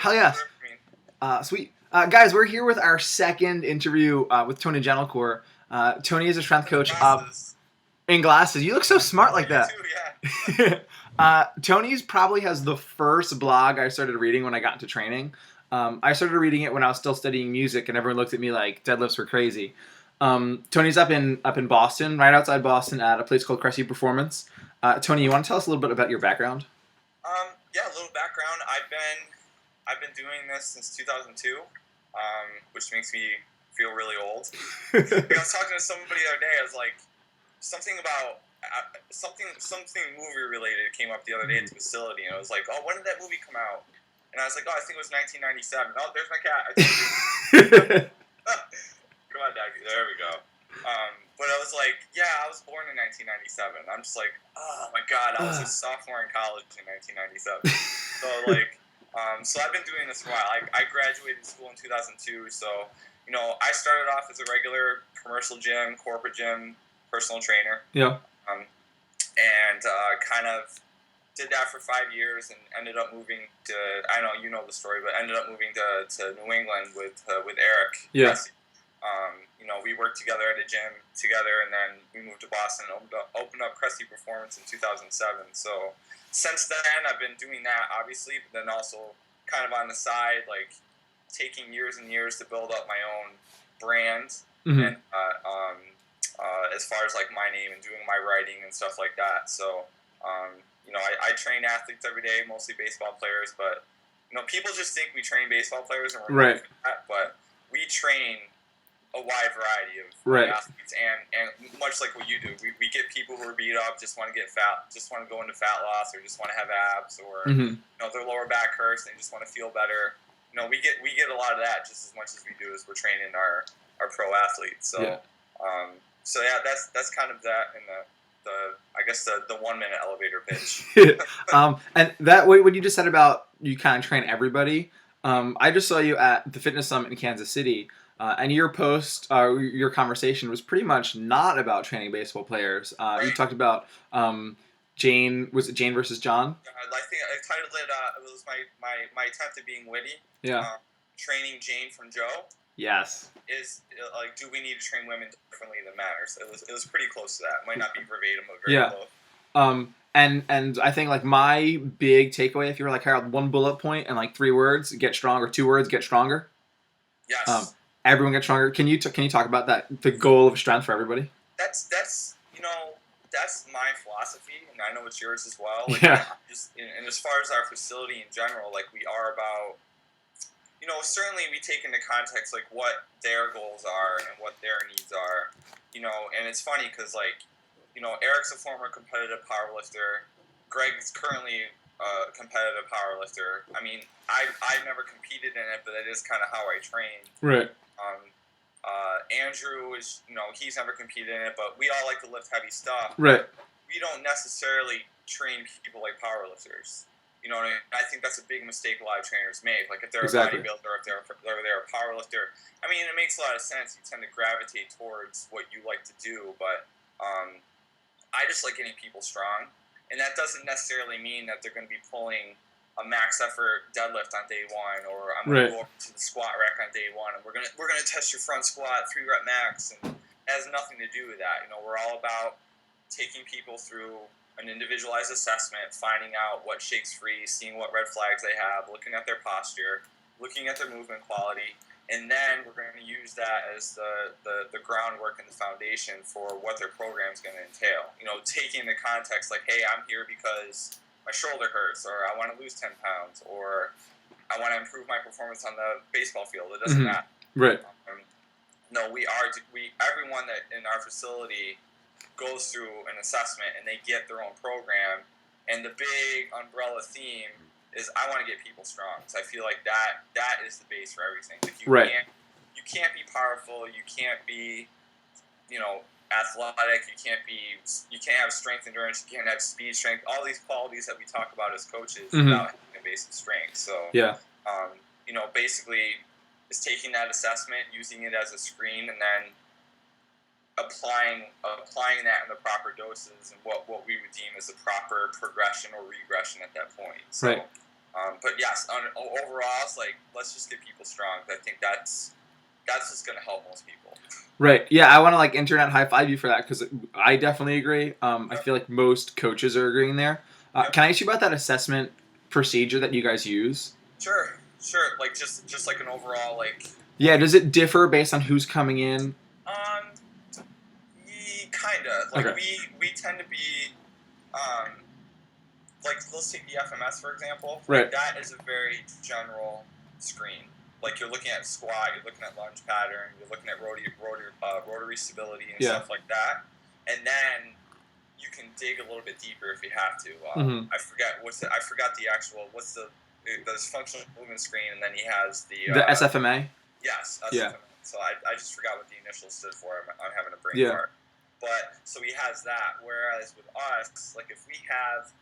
Hell yes. Sweet. Guys, we're here with our second interview with Tony Gentilcore. Tony is a strength coach in glasses. You look so smart like that. Too, yeah. Tony's probably has the first blog I started reading when I got into training. I started reading it when I was still studying music, and everyone looked at me like deadlifts were crazy. Tony's up in Boston, right outside Boston, at a place called Cressy Performance. Tony, you want to tell us a little bit about your background? Yeah, a little background. I've been doing this since 2002, which makes me feel really old. I was talking to somebody the other day. I was like, something movie related came up the other day at the facility, and I was like, oh, when did that movie come out? And I was like, oh, I think it was 1997. Oh, there's my cat. I told you. Come on, Daggy. There we go. But I was like, yeah, I was born in 1997. I'm just like, oh my God, I was a sophomore in college in 1997. So so I've been doing this for a while. I graduated school in 2002. So, I started off as a regular commercial gym, corporate gym, personal trainer. Yeah. And kind of did that for 5 years and ended up moving to, I know you know the story, but ended up moving to New England with Eric. Yeah. We worked together at a gym together, and then we moved to Boston and opened up Cressy Performance in 2007. So since then, I've been doing that, obviously, but then also kind of on the side, like taking years and years to build up my own brand, and as far as like my name and doing my writing and stuff like that. So, I train athletes every day, mostly baseball players, but people just think we train baseball players, and we're not that, but we train a wide variety of athletes, and much like what you do, we get people who are beat up, just want to get fat, just want to go into fat loss, or just want to have abs, or their lower back hurts, they just want to feel better. We get a lot of that just as much as we do as we're training our pro athletes. So that's kind of that in the 1 minute elevator pitch. And that what you just said about you kind of train everybody. I just saw you at the Fitness Summit in Kansas City. And your post, your conversation was pretty much not about training baseball players. You talked about Jane. Was it Jane versus John? I think I titled it. It was my attempt at being witty. Yeah. Training Jane from Joe. Yes. Is do we need to train women differently than matters? It was pretty close to that. It might not be verbatim, but very close. And I think like my big takeaway, if you were like Harold, one bullet point and like 3 words, get stronger. 2 words, get stronger. Yes. Everyone gets stronger. Can you talk about that? The goal of strength for everybody. That's my philosophy, and I know it's yours as well. And as far as our facility in general, like we are about, certainly we take into context like what their goals are and what their needs are, And it's funny because Eric's a former competitive powerlifter. Greg's currently a competitive powerlifter. I mean, I've never competed in it, but that is kind of how I train. Right. Andrew is, he's never competed in it, but we all like to lift heavy stuff. Right. We don't necessarily train people like powerlifters. You know what I mean? I think that's a big mistake a lot of trainers make. Like if they're a bodybuilder, if they're a powerlifter, I mean, it makes a lot of sense. You tend to gravitate towards what you like to do, but I just like getting people strong, and that doesn't necessarily mean that they're going to be pulling a max effort deadlift on day one, or I'm going to go over to the squat rack on day one, and we're gonna test your front squat 3 rep max, and it has nothing to do with that. We're all about taking people through an individualized assessment, finding out what shakes free, seeing what red flags they have, looking at their posture, looking at their movement quality, and then we're going to use that as the groundwork and the foundation for what their program is going to entail. Taking the context like, hey, I'm here because my shoulder hurts, or I want to lose 10 pounds, or I want to improve my performance on the baseball field. It doesn't matter. Right. No, everyone that in our facility goes through an assessment and they get their own program. And the big umbrella theme is I want to get people strong. So I feel like that is the base for everything. Like you can't be powerful. You can't be, athletic, you can't have strength endurance, you can't have speed strength, all these qualities that we talk about as coaches without having a basic strength. So basically is taking that assessment, using it as a screen, and then applying that in the proper doses and what we would deem as a proper progression or regression at that point. So But yes, overall, it's like let's just get people strong. I think that's just going to help most people. Right. Yeah, I want to like internet high five you for that because I definitely agree. I feel like most coaches are agreeing there. Can I ask you about that assessment procedure that you guys use? Sure. Like just like an overall like. Yeah. Does it differ based on who's coming in? Kinda. Like okay. we tend to be, like let's take the FMS for example. Right. That is a very general screen. Like you're looking at squat, you're looking at lunge pattern, you're looking at rotary stability and stuff like that. And then you can dig a little bit deeper if you have to. I forgot the actual there's functional movement screen, and then he has the SFMA. Yes, SFMA. Yeah. So I just forgot what the initials stood for. I'm having a brain fart. But so he has that. Whereas with us, like if we have,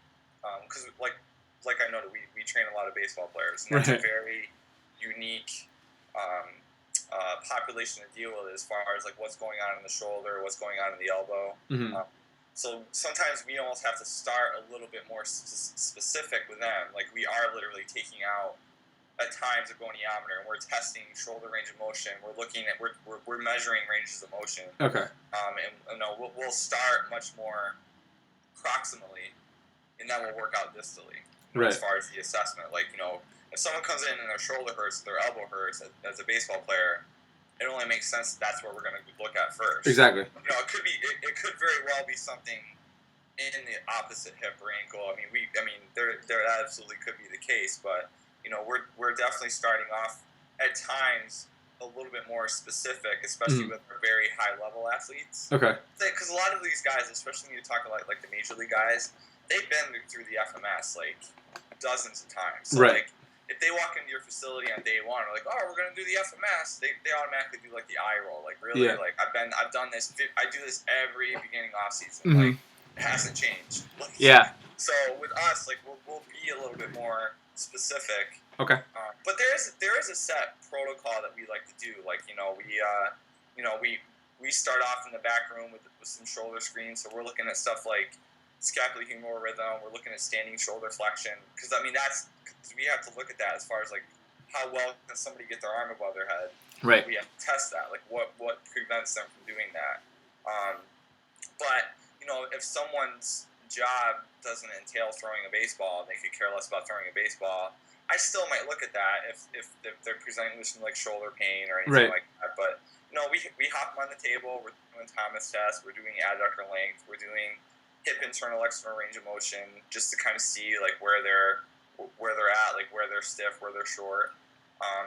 because like I know that we train a lot of baseball players, and that's a very unique population to deal with as far as like what's going on in the shoulder, what's going on in the elbow. So sometimes we almost have to start a little bit more specific with them. Like we are literally taking out at times a goniometer and we're testing shoulder range of motion. We're looking at we're measuring ranges of motion. Okay. And we'll start much more proximally, and then we'll work out distally. As far as the assessment, like if someone comes in and their shoulder hurts, their elbow hurts as a baseball player, it only makes sense that's what we're going to look at first. Exactly. It could very well be something in the opposite hip or ankle. There absolutely could be the case, but we're definitely starting off at times a little bit more specific, especially with our very high level athletes. Okay. Because a lot of these guys, especially when you talk about like the major league guys, they've been through the FMS like dozens of times. So like if they walk into your facility on day one, they're like, "Oh, we're gonna do the FMS," they automatically do like the eye roll, like really, like I've done this. I do this every beginning off season. Like it hasn't changed. Like, So with us, like we'll be a little bit more specific. Okay. But there is a set protocol that we like to do. Like we start off in the back room with some shoulder screens, so we're looking at stuff like scapulohumeral rhythm. We're looking at standing shoulder flexion because we have to look at that as far as like how well can somebody get their arm above their head. Right. We have to test that. Like what prevents them from doing that. But if someone's job doesn't entail throwing a baseball and they could care less about throwing a baseball, I still might look at that if they're presenting with some like shoulder pain or anything like that. But we hop them on the table. We're doing Thomas tests. We're doing adductor length. We're doing hip internal external range of motion just to kind of see like where they're at, like where they're stiff, where they're short.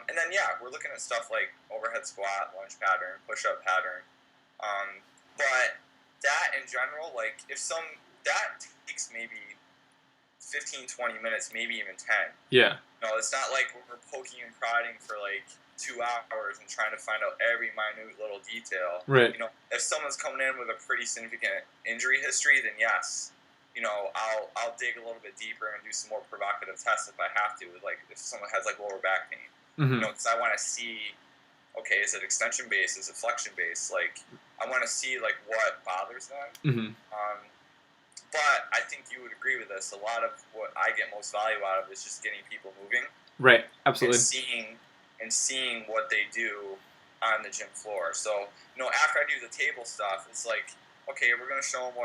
And then we're looking at stuff like overhead squat, lunge pattern, push-up pattern. But that in general, like that takes maybe 15, 20 minutes, maybe even 10. Yeah. It's not like we're poking and prodding for like 2 hours and trying to find out every minute little detail. Right. If someone's coming in with a pretty significant injury history, then yes, I'll dig a little bit deeper and do some more provocative tests if I have to. Like if someone has like lower back pain, because I want to see, okay, is it extension based? Is it flexion based? Like I want to see like what bothers them. But I think you would agree with this. A lot of what I get most value out of is just getting people moving. Right. Absolutely. And seeing what they do on the gym floor. So, after I do the table stuff, it's like, okay, we're going to show them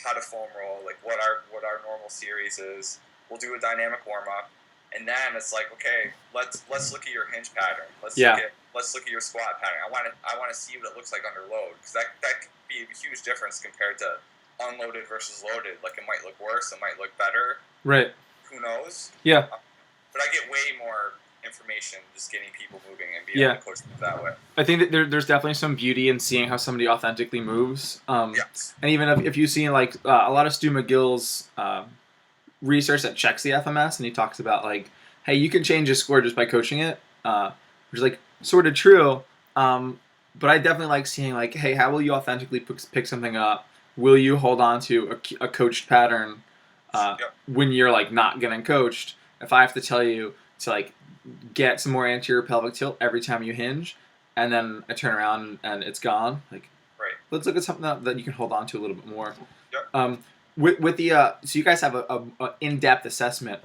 how to foam roll, like what our normal series is. We'll do a dynamic warm up, and then it's like, okay, let's look at your hinge pattern. Let's look at your squat pattern. I want to see what it looks like under load, because that could be a huge difference compared to unloaded versus loaded. Like it might look worse, it might look better. Right. Who knows? Yeah. But I get way more information just getting people moving and being able to coach them that way. I think that there's definitely some beauty in seeing how somebody authentically moves. Yes. And even if you've seen like a lot of Stu McGill's research that checks the FMS, and he talks about like, hey, you can change your score just by coaching it, which is like sort of true. But I definitely like seeing like, hey, how will you authentically pick something up? Will you hold on to a coached pattern when you're like not getting coached? If I have to tell you to like get some more anterior pelvic tilt every time you hinge, and then I turn around and it's gone, like let's look at something that you can hold on to a little bit more. Yep. With the so you guys have a in-depth assessment.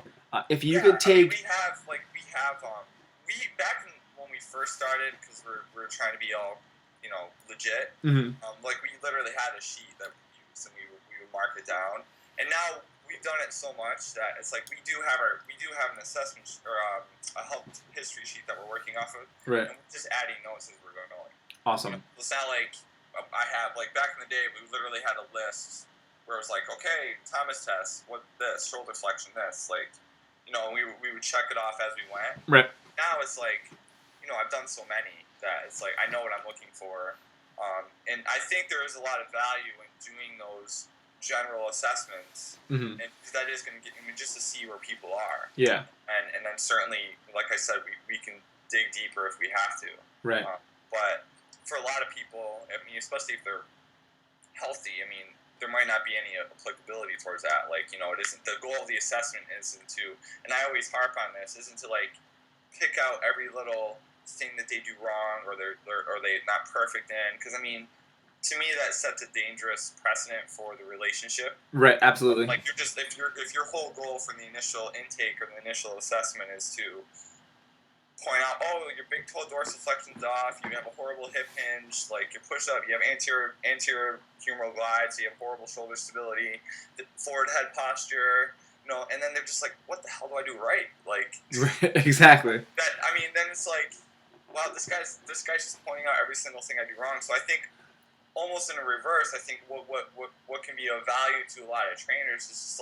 If you could take, we have we back when we first started, because we're trying to be all legit. mm-hmm. Like we literally had a sheet that we used, and we would mark it down. And now we've done it so much that it's like we do have an assessment or a health history sheet that we're working off of, right? And we're just adding notes as we're going. Awesome. It's not like I have back in the day we literally had a list where it was like, okay, Thomas test, what this, shoulder flexion, this, we would check it off as we went. Right. Now it's like, I've done so many that it's like I know what I'm looking for, and I think there is a lot of value in doing those general assessments, mm-hmm. and that is going to get just to see where people are. Yeah. And then certainly, like I said, we can dig deeper if we have to. Right. But for a lot of people, I mean, especially if they're healthy, I mean, there might not be any applicability towards that. It isn't the goal of the assessment isn't to, and I always harp on this, isn't to pick out every little thing that they do wrong or they're not perfect in. Because I mean, to me, that sets a dangerous precedent for the relationship. Right. Absolutely. You're just if your whole goal for the initial intake or the initial assessment is to point out, oh, your big toe dorsiflexion's off, you have a horrible hip hinge, your push up, you have anterior humeral glide, so you have horrible shoulder stability, the forward head posture, and then they're just like, what the hell do I do right? Exactly. Then it's like, wow, this guy's just pointing out every single thing I do wrong. So I think almost in a reverse, I think what can be of value to a lot of trainers is just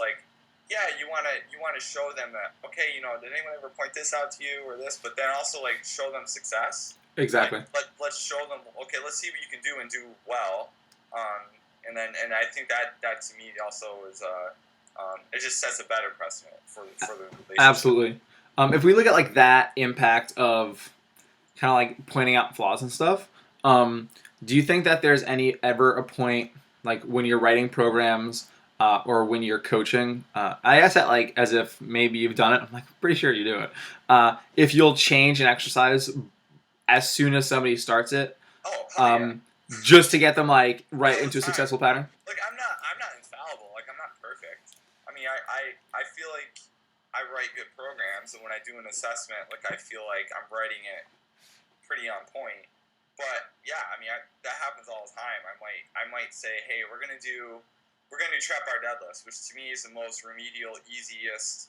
yeah, you want to show them that, okay, did anyone ever point this out to you or this, but then also show them success. Exactly. Let's show them, okay, let's see what you can do and do well. And I think that to me also is it just sets a better precedent for the relationship. Absolutely. If we look at that impact of kind of pointing out flaws and stuff, do you think that there's ever a point when you're writing programs or when you're coaching? I ask that as if maybe you've done it. I'm pretty sure you do it. If you'll change an exercise as soon as somebody starts it, just to get them right into a successful pattern. I'm not infallible. I'm not perfect. I mean, I feel like I write good programs, and when I do an assessment, I feel like I'm writing it pretty on point. But yeah, I mean, that happens all the time. I might say, hey, we're gonna do trap bar deadlifts, which to me is the most remedial, easiest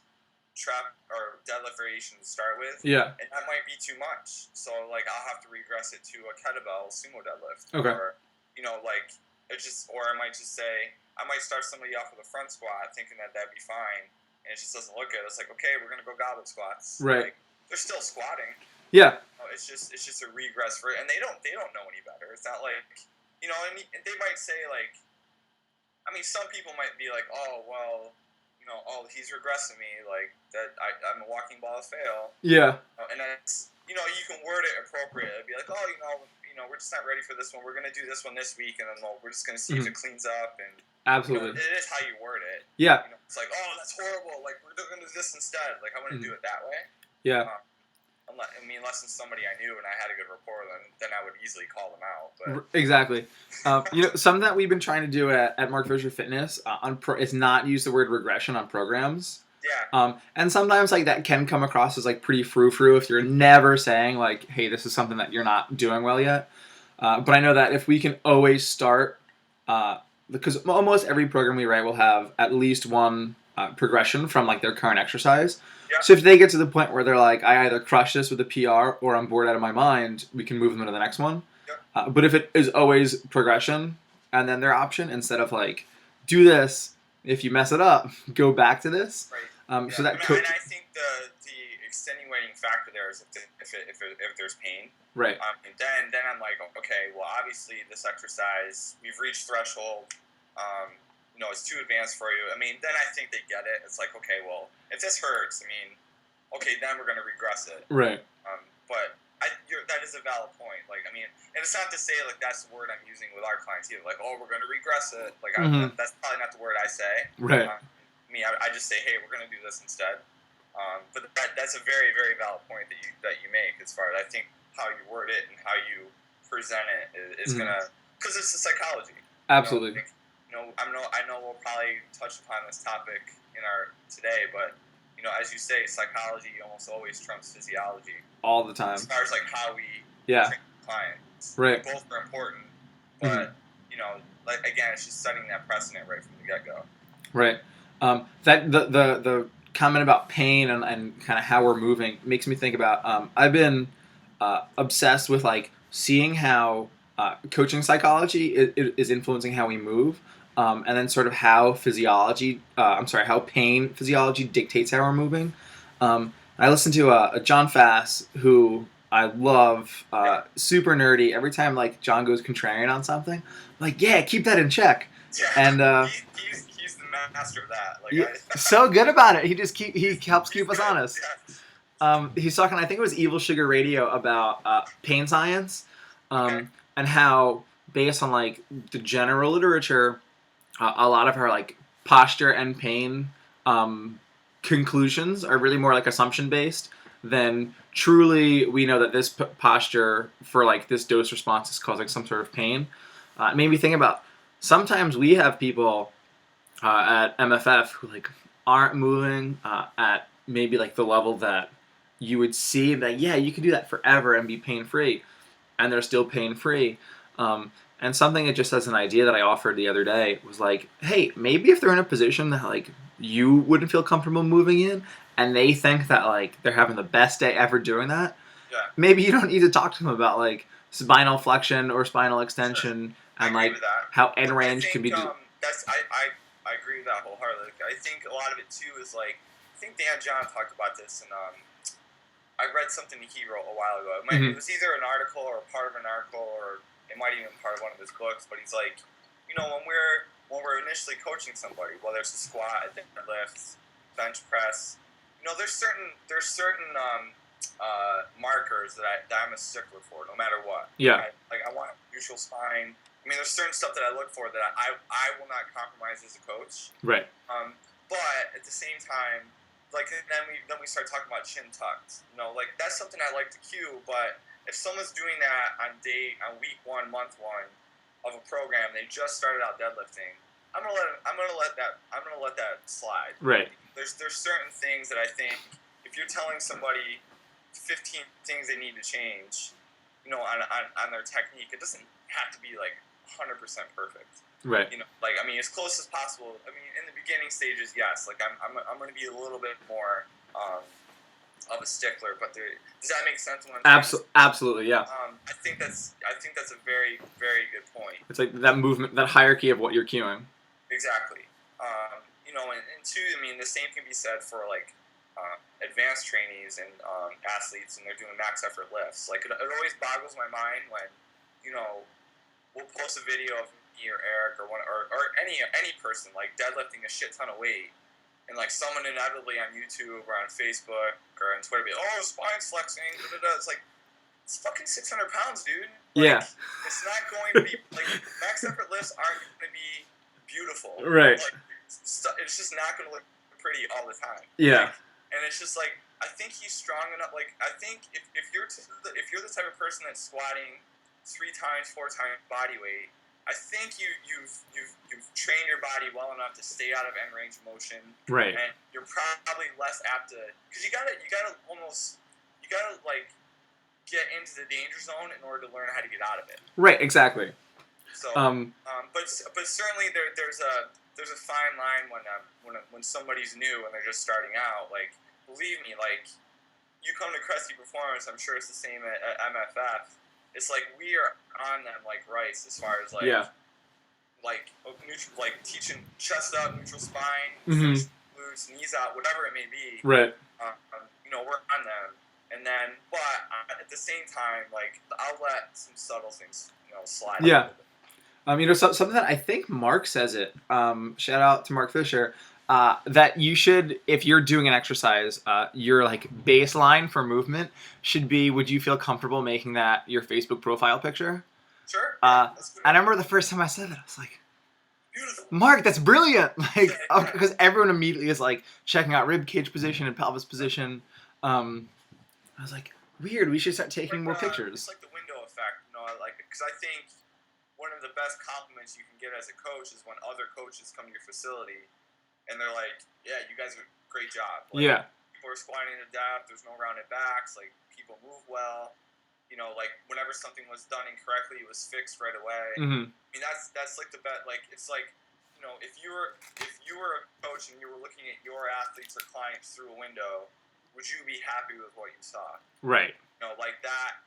trap or deadlift variation to start with. Yeah. And that might be too much. So I'll have to regress it to a kettlebell sumo deadlift. Okay. Or or I might just say I might start somebody off with a front squat thinking that'd be fine, and it just doesn't look good. It's okay, we're gonna go goblet squats. Right. They're still squatting. Yeah. It's just a regress and they don't know any better. It's not and they might say I mean, some people might be oh, well, he's regressing me, that I'm a walking ball of fail. Yeah. And that's, you can word it appropriately. Be oh, we're just not ready for this one. We're going to do this one this week, and then we're just going to see if it cleans up. And absolutely. It is how you word it. Yeah. It's oh, that's horrible. We're going to do this instead. I want to do it that way. Yeah. Unless it's somebody I knew and I had a good rapport, then I would easily call them out. But. Exactly. Something that we've been trying to do at Mark Fisher Fitness is not use the word regression on programs. Yeah. And sometimes that can come across as pretty frou-frou if you're never saying hey, this is something that you're not doing well yet. But I know that if we can always start, because almost every program we write will have at least one progression from their current exercise. Yeah. So if they get to the point where they're I either crush this with a PR or I'm bored out of my mind, we can move them to the next one. Yeah. But if it is always progression and then their option, instead of do this, if you mess it up, go back to this. Right. So that and I think the extenuating factor there is if there's pain. Right. And then I'm okay, well, obviously this exercise, we've reached threshold. It's too advanced for you. I mean, then I think they get it. It's okay, well, if this hurts, I mean, okay, then we're going to regress it. Right. But that is a valid point. I mean, and it's not to say that's the word I'm using with our clients either. Oh, we're going to regress it. That's probably not the word I say. Right. I just say, hey, we're going to do this instead. But that's a very, very valid point that you make as far as I think how you word it and how you present it is going to, because it's the psychology. Absolutely. I know we'll probably touch upon this topic today, but as you say, psychology almost always trumps physiology. All the time. As far as like how we yeah. train clients. Right. Both are important, but like again, it's just setting that precedent right from the get-go. Right. That the comment about pain and kind of how we're moving makes me think about. I've been obsessed with like seeing how coaching psychology is influencing how we move, and then sort of how how pain physiology dictates how we're moving. I listened to a John Fass, who I love, super nerdy. Every time like John goes contrarian on something, I'm like, yeah, keep that in check. Yeah, and he's the master of that. Like, yeah, so good about it. He helps keep us good. honest. Yeah. He's talking, I think it was Evil Sugar Radio, about pain science, Okay. and how based on like the general literature, a lot of our like posture and pain conclusions are really more like assumption based than truly we know that this posture for like this dose response is causing some sort of pain. It made me think about sometimes we have people at MFF who like aren't moving at maybe like the level that you would see that yeah you can do that forever and be pain free, and they're still pain free. And something that just as an idea that I offered the other day was like, hey, maybe if they're in a position that like you wouldn't feel comfortable moving in, and they think that like they're having the best day ever doing that, maybe you don't need to talk to them about like spinal flexion or spinal extension and like how end range can be. I agree with that wholeheartedly. I think a lot of it too is like I think Dan John talked about this, and I read something he wrote a while ago. It was either an article or part of an article, or it might even be part of one of his books. But he's like, when we're initially coaching somebody, whether it's a squat, a deadlift, bench press, there's certain markers that I'm a stickler for, no matter what. Yeah. Like I want neutral spine. I mean, there's certain stuff that I look for that I will not compromise as a coach. Right. But at the same time, like then we start talking about chin tucks. Like that's something I like to cue. But if someone's doing that on week 1, month 1 of a program, they just started out deadlifting, I'm gonna let that slide. Right. There's certain things that I think if you're telling somebody 15 things they need to change, on their technique, it doesn't have to be like 100% perfect. Right. As close as possible. In the beginning stages, yes. Like I'm going to be a little bit more of a stickler, but does that make sense? Absolutely, yeah. I think that's a very, very good point. It's like that movement, that hierarchy of what you're cueing. Exactly. And two, the same can be said for like advanced trainees and athletes, and they're doing max effort lifts. Like it always boggles my mind when we'll post a video of me or Eric or any person like deadlifting a shit ton of weight, and like someone inevitably on YouTube or on Facebook or on Twitter be like, spine flexing, it's like it's fucking 600 pounds, dude. Yeah. It's not going to be like max effort lifts aren't going to be beautiful. Right. Like, it's just not going to look pretty all the time. Yeah. And it's just like I think he's strong enough. Like I think if you're the type of person that's squatting 3 times, 4 times body weight, I think you've trained your body well enough to stay out of end range of motion. Right. And you're probably less apt to because you gotta like get into the danger zone in order to learn how to get out of it. Right. Exactly. So, but certainly there's a fine line when somebody's new and they're just starting out. Like, believe me, like you come to Crusty Performance, I'm sure it's the same at MFF. It's like we are on them like rice as far as like neutral, like teaching chest up, neutral spine, glutes, knees out, whatever it may be. Right. We're on them, and then but at the same time, like I'll let some subtle things slide. Yeah. Something that I think Mark says it. Shout out to Mark Fisher. That you should, if you're doing an exercise, your like baseline for movement should be. Would you feel comfortable making that your Facebook profile picture? Sure. I remember the first time I said that, I was like, beautiful. Mark, that's brilliant. Like, because everyone immediately is like checking out rib cage position and pelvis position. I was like, weird. We should start taking more pictures. It's like the window effect, because I think one of the best compliments you can get as a coach is when other coaches come to your facility and they're like, yeah, you guys are great job. Like, yeah. People are squatting to death. There's no rounded backs. Like, people move well. You know, like, whenever something was done incorrectly, it was fixed right away. Mm-hmm. I mean, that's like the bet. Like, it's like, you know, if you were a coach and you were looking at your athletes or clients through a window, would you be happy with what you saw? Right. You know, like that.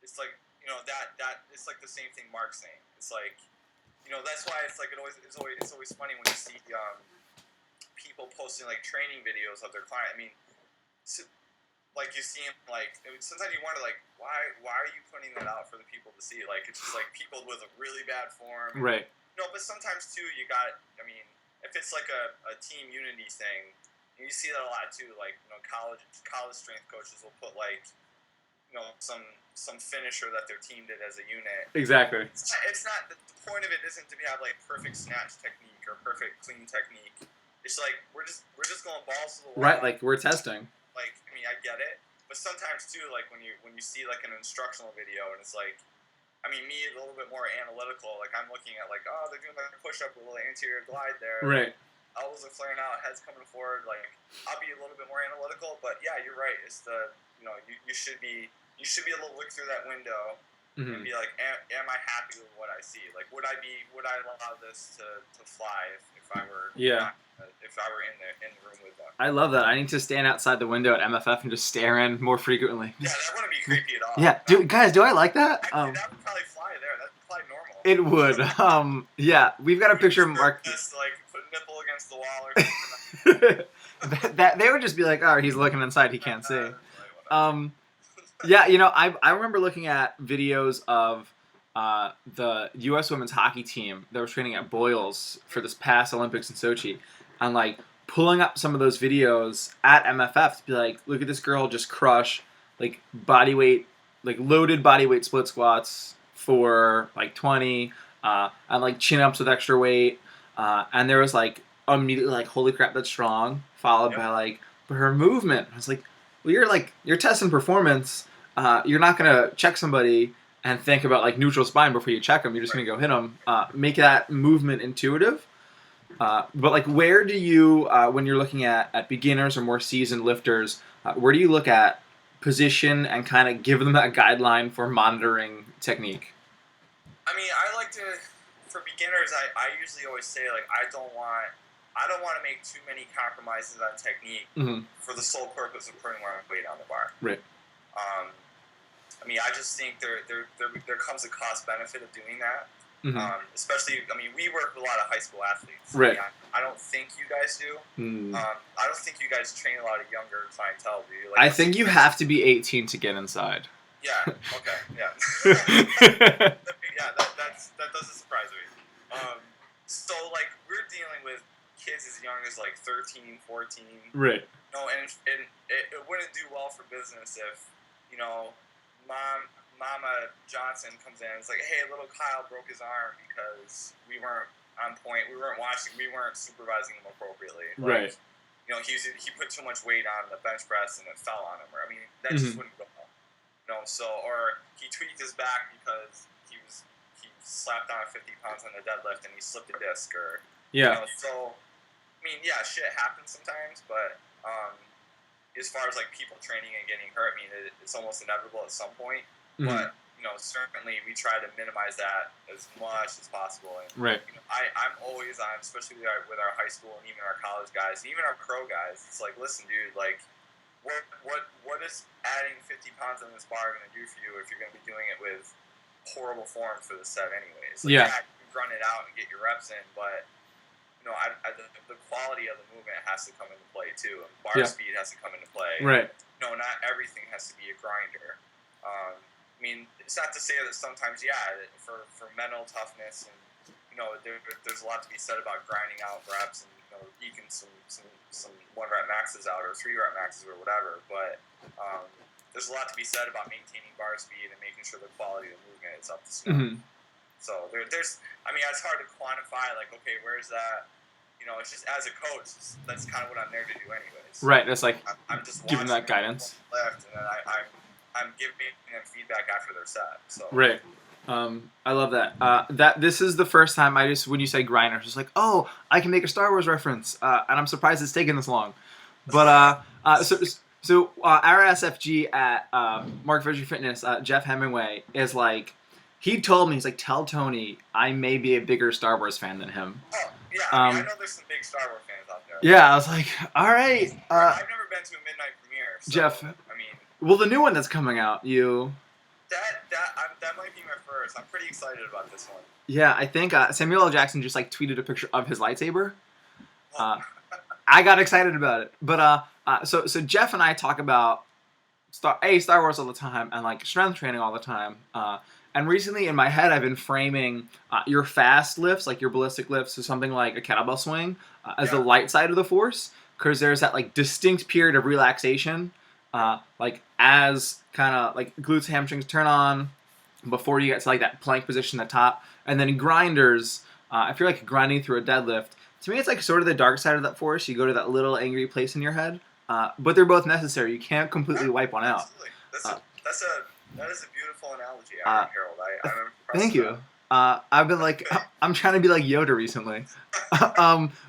It's like, you know, that it's like the same thing Mark's saying. It's like, you know, that's why it's like it's always funny when you see people posting like training videos of their client. I mean, like you see him like sometimes you wonder like why are you putting that out for the people to see? Like it's just like people with a really bad form. Right. No, but sometimes too you got. I mean, if it's like a team unity thing, you see that a lot too. Like you know, college strength coaches will put like you know some finisher that their team did as a unit. Exactly. It's not the point of it isn't to have like perfect snatch technique or perfect clean technique. It's like we're just going balls to the wall. Right. Like we're testing. Like, I mean, I get it, but sometimes too, like when you see like an instructional video and it's like, I mean, me a little bit more analytical. Like I'm looking at like, oh, they're doing like a push up with a little anterior glide there. Right. Elbows are flaring out, heads coming forward. Like I'll be a little bit more analytical, but yeah, you're right. It's the you should be able to look through that window and be like, am I happy with what I see? Like, would I allow this to fly if I were if I were in the room with them? I love that. I need to stand outside the window at MFF and just stare in more frequently. Yeah, that wouldn't be creepy at all. Yeah, guys, do I like that? Actually, that would probably fly there. That'd probably normal. It would. Yeah, we've got a picture of Mark. Just like put a nipple against the wall or something. that they would just be like, oh, he's looking inside. He can't see. Yeah, you know, I remember looking at videos of the U.S. women's hockey team that was training at Boyles for this past Olympics in Sochi, and like pulling up some of those videos at MFF to be like, look at this girl just crush like body weight, like loaded body weight split squats for like 20, and like chin ups with extra weight, and there was like immediately like, holy crap, that's strong, followed by like, but her movement. I was like, well, you're testing performance. You're not gonna check somebody and think about like neutral spine before you check them. You're just gonna go hit them. Make that movement intuitive. But like, where do you, when you're looking at beginners or more seasoned lifters, where do you look at position and kind of give them that guideline for monitoring technique? I mean, I like to, for beginners, I usually always say like I don't want to make too many compromises on technique for the sole purpose of putting more weight on the bar. Right. I mean, I just think there comes a cost benefit of doing that. Especially, I mean, we work with a lot of high school athletes. Right. I mean, I don't think you guys do. I don't think you guys train a lot of younger clientele, do you? Like, I think you have to be 18 to get inside. Yeah. Okay. Yeah. Yeah. That doesn't surprise me. So like we're dealing with kids as young as like 13, 14. Right. No, and it wouldn't do well for business if, you know, Mama Johnson comes in and it's like, hey, little Kyle broke his arm because we weren't on point. We weren't watching. We weren't supervising him appropriately. Like, right. You know, he put too much weight on the bench press and it fell on him. Or I mean, that just wouldn't go well. You know, so or he tweaked his back because he slapped on 50 pounds on the deadlift and he slipped a disc or you know, so I mean, yeah, shit happens sometimes, but as far as like people training and getting hurt, I mean, it's almost inevitable at some point. But you know, certainly we try to minimize that as much as possible. And, right. You know, I'm always on, especially with our high school and even our college guys, and even our pro guys. It's like, listen, dude, like, what is adding 50 pounds on this bar going to do for you if you're going to be doing it with horrible form for the set anyways? Like, yeah, you can run it out and get your reps in, but you know, the quality of the movement has to come into play too. And bar speed has to come into play. Right. No, not everything has to be a grinder. I mean, it's not to say that sometimes, for mental toughness and you know, there's a lot to be said about grinding out reps and you know, eking some 1 rep maxes out or 3 rep maxes or whatever. But there's a lot to be said about maintaining bar speed and making sure the quality of the movement is up to snuff. So there's, I mean, it's hard to quantify, like, okay, where's that? You know, it's just, as a coach, that's kind of what I'm there to do anyways. Right, that's like, I'm just giving that guidance. Left, and then I'm giving them feedback after their set. So. Right. I love that. This is the first time when you say grinder, it's just like, oh, I can make a Star Wars reference, and I'm surprised it's taken this long. But our SFG at Mark Fisher Fitness, Jeff Hemingway, is like, he told me, he's like, tell Tony I may be a bigger Star Wars fan than him. Oh yeah, I know there's some big Star Wars fans out there. Yeah, I was like, all right. I've never been to a midnight premiere, so, Jeff. I mean, well, the new one that's coming out, that might be my first. I'm pretty excited about this one. Yeah, I think Samuel L. Jackson just like tweeted a picture of his lightsaber. I got excited about it, but so Jeff and I talk about Star Wars all the time and like strength training all the time. And recently in my head, I've been framing your fast lifts, like your ballistic lifts, to something like a kettlebell swing as the light side of the force, because there's that like distinct period of relaxation, like as kind of like glutes, hamstrings turn on before you get to like that plank position at the top, and then grinders. If you're like grinding through a deadlift, to me it's like sort of the dark side of that force. You go to that little angry place in your head, but they're both necessary. You can't completely wipe one out. That is a beautiful analogy, Harold. I'm impressed. Thank you. I've been like, I'm trying to be like Yoda recently.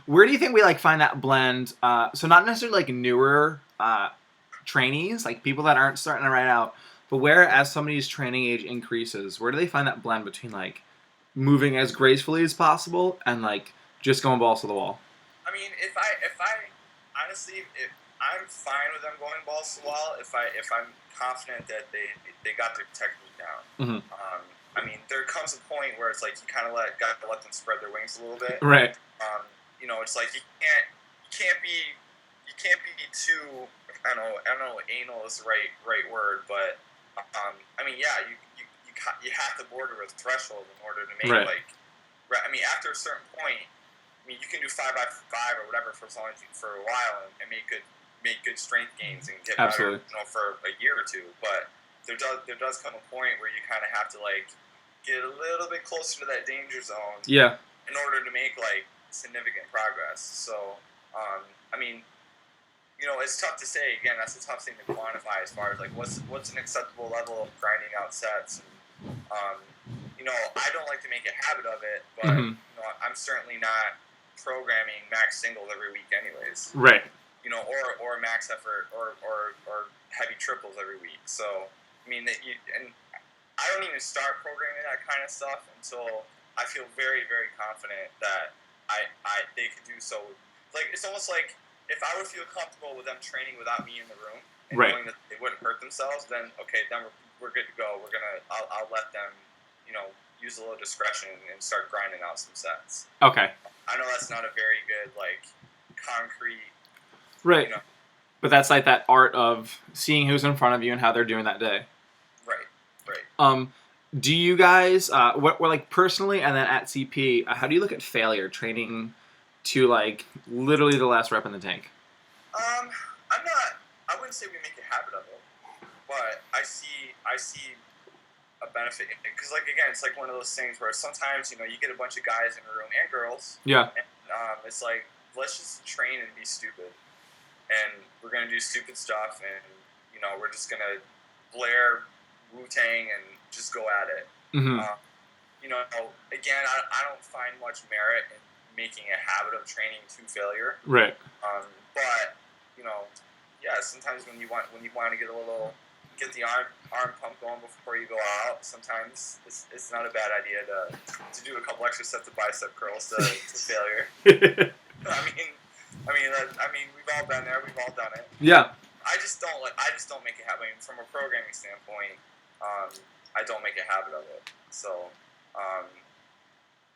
Where do you think we like find that blend? So not necessarily like newer trainees, like people that aren't starting to ride out, but where as somebody's training age increases, where do they find that blend between like moving as gracefully as possible and like just going balls to the wall? I mean, if I honestly, if I'm fine with them going balls to the wall, if I'm confident that they got their technique down. Mm-hmm. I mean, there comes a point where it's like you kind of got to let them spread their wings a little bit. Right. You know, it's like you can't be too. I don't know. Anal is the right word, but I mean, yeah, you have to border with threshold in order to make I mean, after a certain point, I mean, you can do 5x5 or whatever for a while and make good strength gains and get better, you know, for a year or two. But there does come a point where you kind of have to like get a little bit closer to that danger zone. Yeah. In order to make like significant progress. So, I mean, you know, it's tough to say. Again, that's a tough thing to quantify as far as like what's an acceptable level of grinding out sets. And, you know, I don't like to make a habit of it, but you know, I'm certainly not programming max singles every week, anyways. Right. You know, or max effort or heavy triples every week. So, I mean, and I don't even start programming that kind of stuff until I feel very, very confident that they could do so. Like, it's almost like if I would feel comfortable with them training without me in the room and knowing that they wouldn't hurt themselves, then okay, then we're good to go. I'll let them, you know, use a little discretion and start grinding out some sets. Okay. I know that's not a very good like concrete. Right. You know, but that's like that art of seeing who's in front of you and how they're doing that day. Right. Do you guys, what like personally and then at CP, how do you look at failure training to like literally the last rep in the tank? I wouldn't say we make a habit of it, but I see a benefit because like again, it's like one of those things where sometimes, you know, you get a bunch of guys in a room and girls. Yeah. And, it's like, let's just train and be stupid. And we're going to do stupid stuff, and, you know, we're just going to blare Wu-Tang and just go at it. Mm-hmm. You know, again, I don't find much merit in making a habit of training to failure. Right. But, you know, yeah, sometimes when you want to get the arm pump going before you go out, sometimes it's not a bad idea to do a couple extra sets of bicep curls to failure. I mean, we've all been there. We've all done it. Yeah. I just don't make a habit. I mean, from a programming standpoint, I don't make a habit of it. So,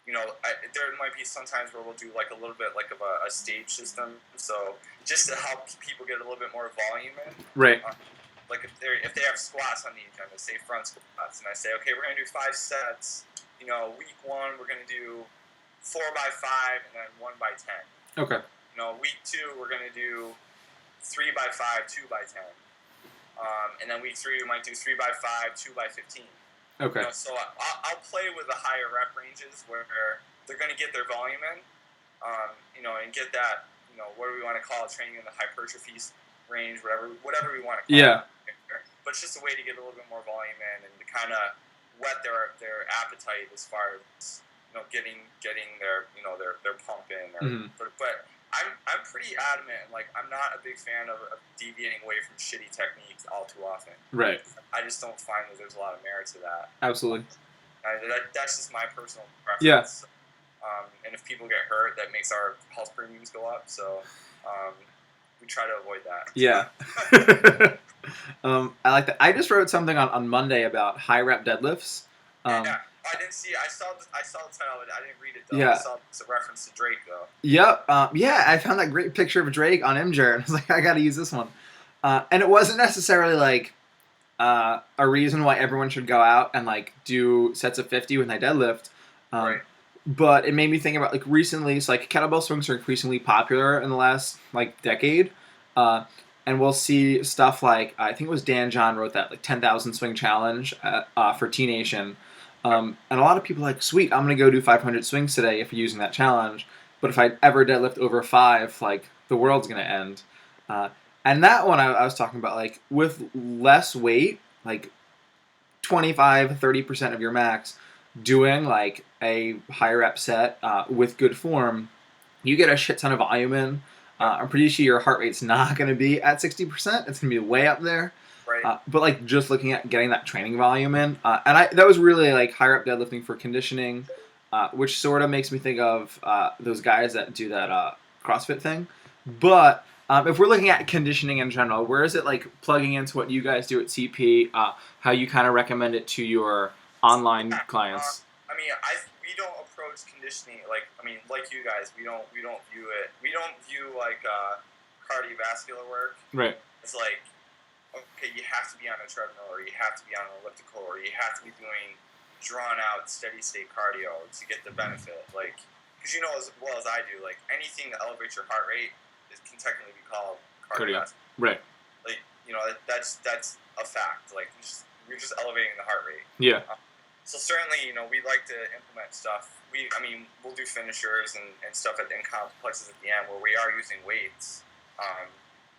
you know, there might be some times where we'll do like a little bit like of a stage system. So just to help people get a little bit more volume in. Right. Like if they have squats on the agenda, say front squats, and I say, okay, we're gonna do 5 sets. You know, week 1 we're gonna do 4x5 and then 1x10. Okay. You know, week 2 we're gonna do 3x5, 2x10. And then week 3 we might do 3x5, 2x15. Okay. You know, so I'll play with the higher rep ranges where they're gonna get their volume in. You know, and get that. You know, what do we want to call it? Training in the hypertrophy range, whatever we want to call it. But it's just a way to get a little bit more volume in and to kind of whet their appetite as far as, you know, getting their, you know, their pump in. But I'm pretty adamant. Like, I'm not a big fan of deviating away from shitty techniques all too often. Right. I just don't find that there's a lot of merit to that. Absolutely. That's just my personal preference. Yeah. And if people get hurt, that makes our health premiums go up. So we try to avoid that. Yeah. I like that. I just wrote something on Monday about high rep deadlifts. Yeah. I didn't see. I saw the title. I didn't read it though. Yeah. I saw it's a reference to Drake though. Yep. Yeah, I found that great picture of Drake on Imgur, and I was like, I got to use this one. And it wasn't necessarily like a reason why everyone should go out and like do sets of 50 when they deadlift. Right. But it made me think about like recently. So like kettlebell swings are increasingly popular in the last like decade. And we'll see stuff like I think it was Dan John wrote that like 10,000 swing challenge for T Nation. And a lot of people are like, sweet, I'm going to go do 500 swings today if you're using that challenge. But if I ever deadlift over 5, like, the world's going to end. And that one I was talking about, like, with less weight, like 25, 30% of your max, doing, like, a high rep set with good form, you get a shit ton of volume in. I'm pretty sure your heart rate's not going to be at 60%. It's going to be way up there. Right. But like just looking at getting that training volume in, and that was really like high rep deadlifting for conditioning, which sort of makes me think of those guys that do that CrossFit thing. But if we're looking at conditioning in general, where is it like plugging into what you guys do at CP? How you kind of recommend it to your online clients? We don't approach conditioning like you guys. We don't view it. We don't view like cardiovascular work. Right. It's like, okay, you have to be on a treadmill, or you have to be on an elliptical, or you have to be doing drawn-out, steady-state cardio to get the benefit. Like, because you know as well as I do, like anything that elevates your heart rate can technically be called cardiovascular. Right. Like, you know, that's a fact. Like, you're just elevating the heart rate. Yeah. So certainly, you know, we like to implement stuff. We'll do finishers and stuff in complexes at the end where we are using weights.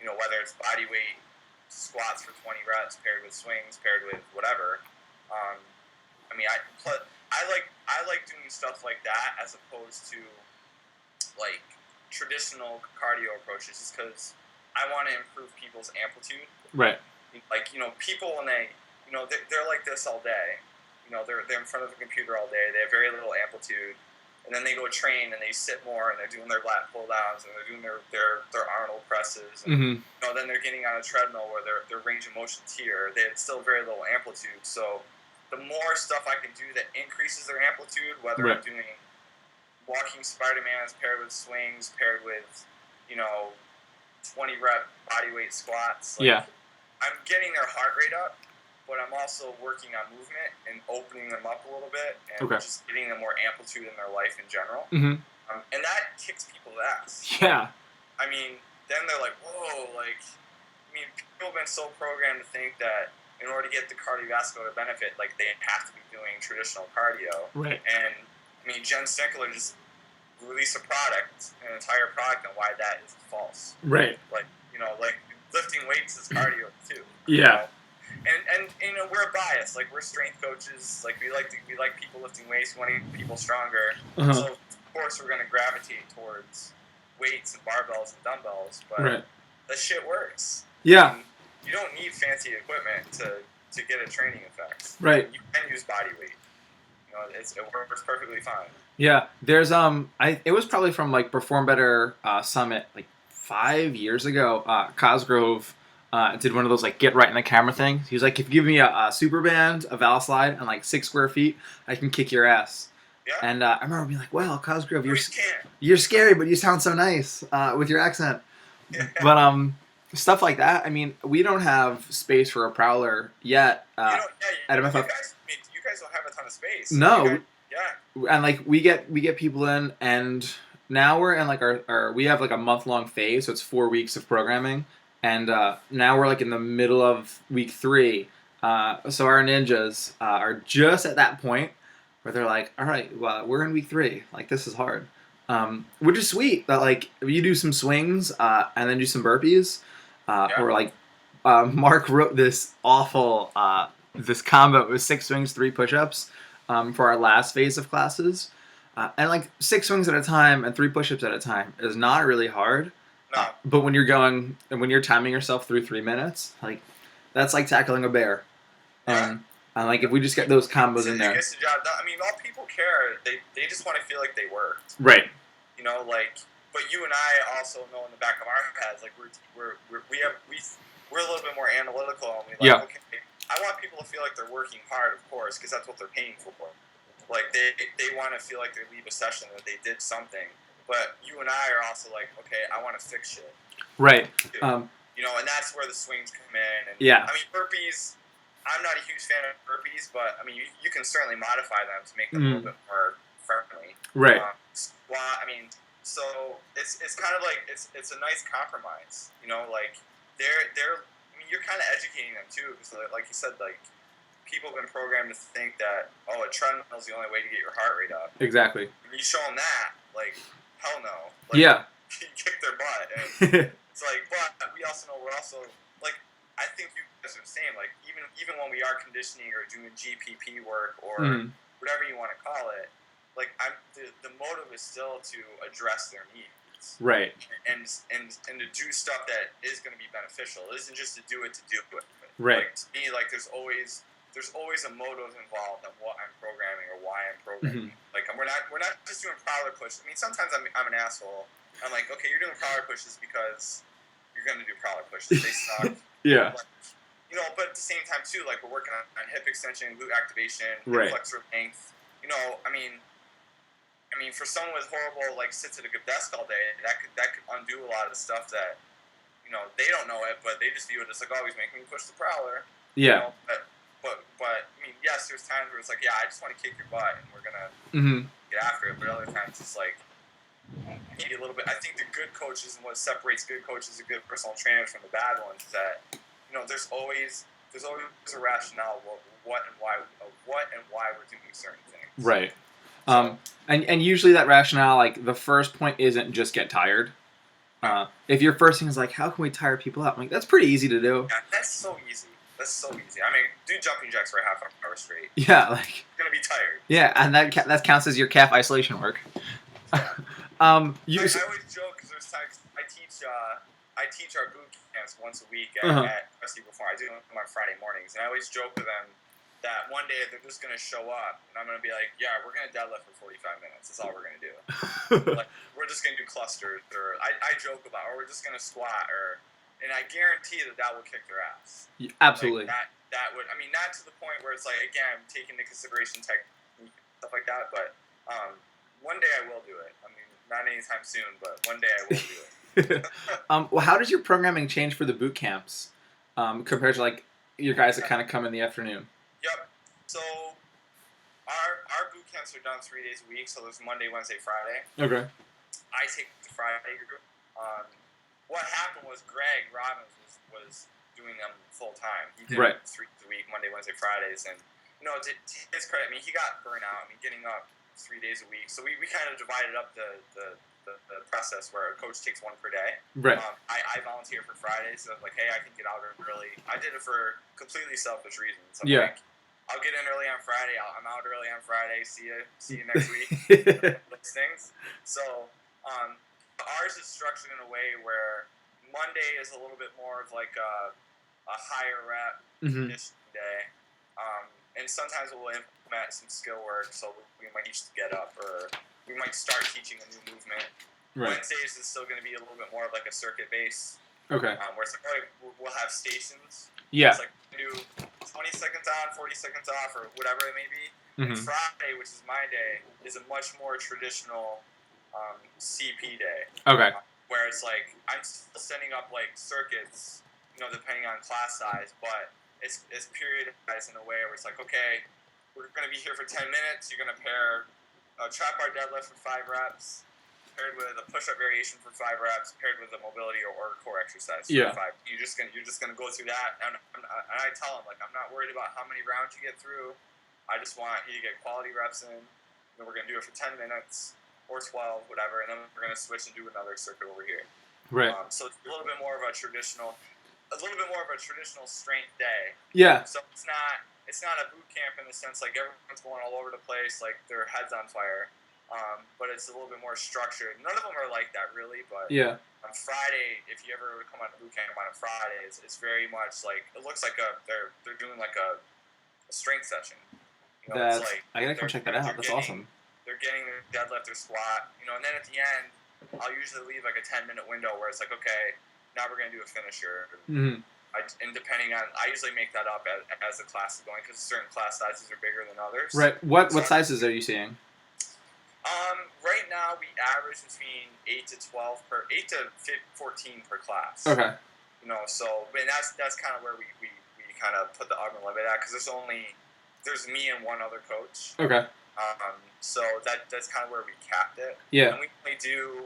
You know, whether it's body weight squats for 20 reps paired with swings, paired with whatever. I like doing stuff like that as opposed to like traditional cardio approaches, just because I want to improve people's amplitude. Right. Like, you know, people when they, you know, they're like this all day. You know, they're in front of the computer all day. They have very little amplitude. And then they go train and they sit more and they're doing their lat pull downs and they're doing their Arnold presses. And, you know, then they're getting on a treadmill where their range of motion's here. They had still very little amplitude. So the more stuff I can do that increases their amplitude, whether I'm doing walking Spider-Mans paired with swings, paired with, you know, 20 rep body weight squats. Like, I'm getting their heart rate up, but I'm also working on movement and opening them up a little bit and just getting them more amplitude in their life in general. Mm-hmm. And that kicks people's ass. Yeah. I mean, then they're like, whoa, like, I mean, people have been so programmed to think that in order to get the cardiovascular benefit, like, they have to be doing traditional cardio. Right. And, I mean, Gentilcore just released an entire product on why that is false. Right. Like, you know, like, lifting weights is cardio, too. Yeah. You know? And you know, we're biased. Like, we're strength coaches. Like, we like people lifting weights. We want to get people stronger. So of course we're going to gravitate towards weights and barbells and dumbbells. But that shit works. Yeah. And you don't need fancy equipment to get a training effect. Right. You can use body weight. You know, it works perfectly fine. Yeah. There's it was probably from like Perform Better Summit like 5 years ago. Cosgrove did one of those like get right in the camera things. He was like, if you give me a super band, a Valslide, and like 6 square feet, I can kick your ass. Yeah. And I remember being like, well, Cosgrove, you're scary, but you sound so nice with your accent. Yeah. But stuff like that. I mean, we don't have space for a prowler yet at MFF. You guys don't have a ton of space. No. And like we get people in, and now we're in like our we have like a month-long phase, so it's 4 weeks of programming. And now we're like in the middle of week 3. So our ninjas are just at that point where they're like, all right, well, we're in week 3. Like, this is hard. Which is sweet that like if you do some swings and then do some burpees, or like Mark wrote this awful this combo with 6 swings, 3 push-ups for our last phase of classes. And like 6 swings at a time and 3 push-ups at a time is not really hard. No. But when you're timing yourself through 3 minutes, like that's like tackling a bear. Yeah. And like if we just get those combos in there, gets the job done. I mean, all people care. They just want to feel like they worked. right? You know, like. But you and I also know in the back of our heads, like we're a little bit more analytical, and we like, okay, I want people to feel like they're working hard, of course, because that's what they're paying for. Like they want to feel like they leave a session that they did something. But you and I are also like, okay, I want to fix shit. Right. You know, and that's where the swings come in. And, yeah. I mean, burpees. I'm not a huge fan of burpees, but I mean, you can certainly modify them to make them a little bit more friendly. Right. Squat. I mean, so it's kind of like it's a nice compromise. You know, like they're. I mean, you're kind of educating them too, because like you said, like people have been programmed to think that a treadmill is the only way to get your heart rate up. Exactly. When you show them that, like hell no. Like, yeah. You kick their butt. And it's like, but we also know we're also like. I think you guys are the same. Like even when we are conditioning or doing GPP work or whatever you want to call it, like the motive is still to address their needs, right? And to do stuff that is going to be beneficial. It isn't just to do it, right? Like, to me, like there's always a motive involved in what I'm programming or why I'm programming. Like we're not just doing prowler pushes. I mean, sometimes I'm an asshole. I'm like, okay, you're doing prowler pushes because you're going to do prowler pushes. They suck. yeah. Like, you know, but at the same time too, like we're working on hip extension, glute activation, right. flexor length. You know, I mean, for someone with horrible like sits at a good desk all day, that could undo a lot of the stuff that, you know, they don't know it, but they just view it as like, oh, he's making me push the prowler. Yeah. You know? But I mean, yes, there's times where it's like, yeah, I just want to kick your butt, and we're gonna get after it. But other times it's like maybe a little bit. I think the good coaches and what separates good coaches and good personal trainers from the bad ones is that, you know, there's always a rationale of what and why we're doing certain things. Right. And usually that rationale, like the first point isn't just get tired. If your first thing is like, how can we tire people out? I'm like, that's pretty easy to do. Yeah, that's so easy. I mean, do jumping jacks for a half hour straight. Yeah, like you're gonna be tired. Yeah, and that counts as your calf isolation work. Yeah. I always joke because there's times I teach our boot camps once a week at Crusty before. I do them on Friday mornings, and I always joke with them that one day they're just gonna show up, and I'm gonna be like, yeah, we're gonna deadlift for 45 minutes. That's all we're gonna do. Like we're just gonna do clusters, or I joke about, or we're just gonna squat, and I guarantee that will kick their ass. Yeah, absolutely. Like that would. I mean, not to the point where it's like, again, taking into consideration technique stuff like that, but one day I will do it. I mean, not anytime soon, but one day I will do it. Well, how does your programming change for the boot camps compared to like your guys that kind of come in the afternoon? Yep. So our boot camps are done 3 days a week. So there's Monday, Wednesday, Friday. Okay. I take the Friday group. What happened was Greg Robbins was doing them full time. He did 3 days a week, Monday, Wednesday, Fridays, and you know, to his credit, I mean, he got burnt out. I mean, getting up 3 days a week. So we kind of divided up the process where a coach takes one per day. Right. I volunteer for Fridays, so I was like, hey, I can get out early. I did it for completely selfish reasons. I'm like, I'll get in early on Friday. I'm out early on Friday. See you next week. Those things. So ours is structured in a way where Monday is a little bit more of like a higher rep conditioning day. And sometimes we'll implement some skill work, so we might teach to get up, or we might start teaching a new movement. Right. Wednesdays is still going to be a little bit more of like a circuit base. Okay. Where it's like, we'll have stations. Yeah. It's like we do 20 seconds on, 40 seconds off, or whatever it may be. And Friday, which is my day, is a much more traditional CP day. Okay. Where it's like I'm still setting up like circuits, you know, depending on class size, but it's periodized in a way where it's like, okay, we're going to be here for 10 minutes. You're going to pair a trap bar deadlift for 5 reps, paired with a push-up variation for 5 reps, paired with a mobility or core exercise for 5. You're just gonna go through that, and I tell them, like, I'm not worried about how many rounds you get through. I just want you to get quality reps in. And we're gonna do it for 10 minutes or 12, whatever, and then we're gonna switch and do another circuit over here. Right. So it's a little bit more of a traditional strength day. Yeah. So it's not a boot camp in the sense like everyone's going all over the place, like their head's on fire. but it's a little bit more structured. None of them are like that really, but yeah. On Friday, if you ever come on a boot camp on a Friday, it's very much like it looks like they're doing like a strength session. You know, it's like I gotta come check that out. That's awesome. They're getting their deadlift, their squat, you know, and then at the end, I'll usually leave like a 10-minute window where it's like, okay, now we're gonna do a finisher. Mm-hmm. And depending on, I usually make that up as the class is going because certain class sizes are bigger than others. Right. What sizes are you seeing? Right now we average between 8 to 14 per class. Okay. You know, so and that's kind of where we kind of put the upper limit at because there's me and one other coach. Okay. So that's kind of where we capped it. Yeah. And we do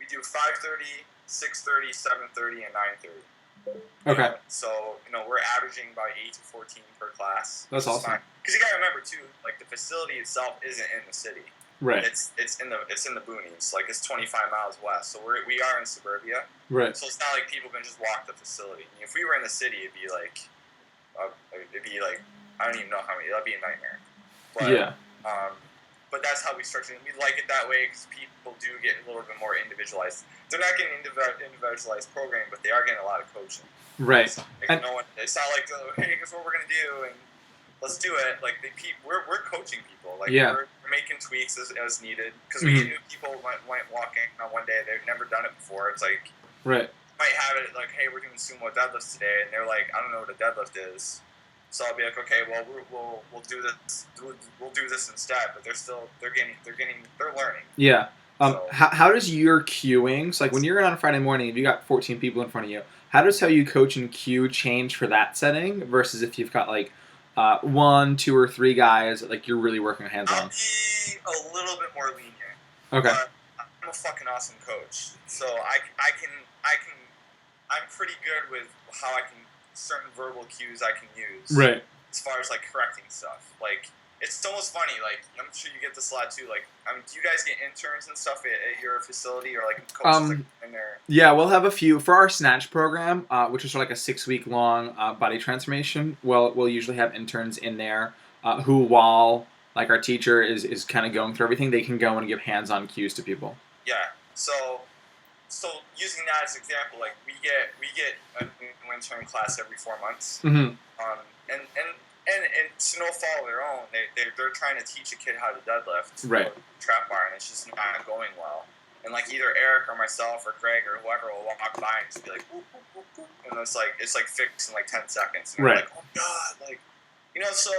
5:30, 6:30, 7:30, and 9:30. Okay. So we're averaging about 8 to 14 per class. That's awesome. Because you gotta remember too, like the facility itself isn't in the city. Right. It's in the boonies. Like it's 25 miles west. So we are in suburbia. Right. So it's not like people can just walk the facility. If we were in the city, it'd be like I don't even know how many. That'd be a nightmare. But, yeah. But that's how we structure it. We like it that way because people do get a little bit more individualized. They're not getting individualized programming, but they are getting a lot of coaching. Right. It's not like, hey, here's what we're gonna do and let's do it. Like we're coaching people. Like we're making tweaks as needed because we get new people went walking on one day. They've never done it before. It's like might have it like, hey, we're doing sumo deadlifts today, and they're like, I don't know what a deadlift is. So I'll be like, okay, well we'll do this. We'll do this instead. But they're learning. Yeah. How does your queuing? So like when you're on a Friday morning, if you got 14 people in front of you, how does how you coach and queue change for that setting versus if you've got like 1, 2, or 3 guys that like you're really working hands on? I'll be a little bit more lenient. Okay. But I'm a fucking awesome coach, so I'm pretty good with how I can certain verbal cues I can use. Right. As far as like correcting stuff, like it's almost funny. Like I'm sure you get this a lot too. Like do you guys get interns and stuff at your facility or like coaches like, in there? Yeah, we'll have a few for our snatch program, which is like a 6-week long body transformation. We'll usually have interns in there who, while like our teacher is kind of going through everything, they can go and give hands-on cues to people. Yeah. So using that as an example, like we get an intern class every 4 months. Mm-hmm. And to no fault of their own, they're trying to teach a kid how to deadlift, right? Trap bar, and it's just not going well. And like either Eric or myself or Greg or whoever will walk by and just be like, boop, boop, boop, boop. And it's like fixed in like 10 seconds. And right. Like, oh god, like so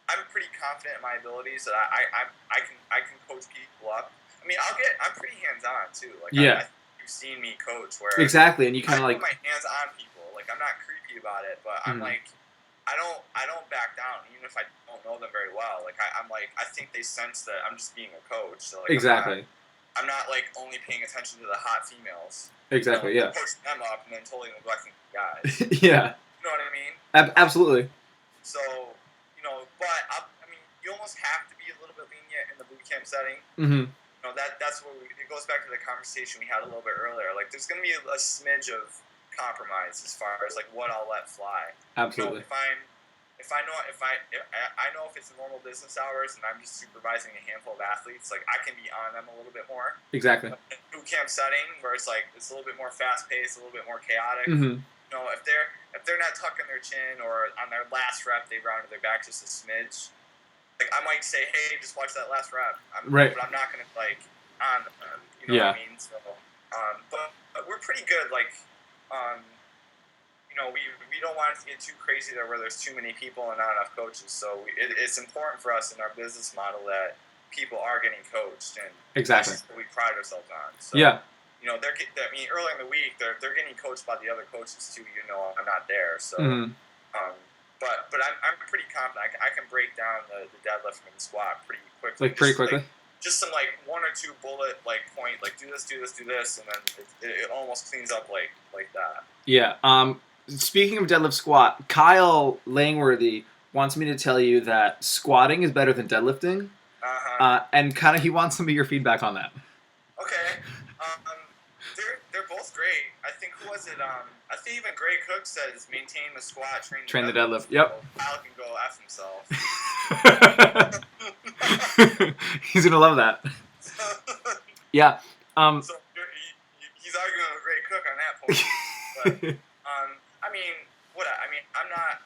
I'm pretty confident in my abilities that I can coach people up. I mean, I'm pretty hands on too. Like I you've seen me coach where exactly, and you kind of like put my hands on people. Like I'm not creepy about it, but I'm like. I don't back down, even if I don't know them very well. Like I'm like I think they sense that I'm just being a coach. So like exactly. I'm not like only paying attention to the hot females. Exactly. Yeah. Pushing them up and then totally neglecting the guys. Yeah. You know what I mean? Absolutely. So but I mean, you almost have to be a little bit lenient in the boot camp setting. Mm-hmm. That's where it goes back to the conversation we had a little bit earlier. Like there's gonna be a smidge of compromise as far as like what I'll let fly. Absolutely. If I know if it's normal business hours and I'm just supervising a handful of athletes, like I can be on them a little bit more. Exactly. But in a boot camp setting where it's like it's a little bit more fast paced, a little bit more chaotic. Mm-hmm. If they're not tucking their chin or on their last rep they rounded their back just a smidge, like I might say, hey, just watch that last rep. Right. But I'm not gonna like on them. You know what I mean? So, but we're pretty good. Like. We don't want it to get too crazy there where there's too many people and not enough coaches. So it's important for us in our business model that people are getting coached, and exactly that's what we pride ourselves on. So, yeah. Early in the week they're getting coached by the other coaches too. I'm not there. So, but I'm pretty confident. I can break down the deadlift and the squat pretty quickly. Like pretty quickly. Just some like 1 or 2 bullet like point like do this, and then it almost cleans up like that. Yeah. Speaking of deadlift squat, Kyle Langworthy wants me to tell you that squatting is better than deadlifting, and kind of he wants some of your feedback on that. Okay. They're both great. I think who was it? I think even Gray Cook says maintain the squat, train the deadlift. Yep. Kyle can go F himself. He's gonna love that. Yeah. So he's arguing with a great cook on that point. But I mean, I'm not.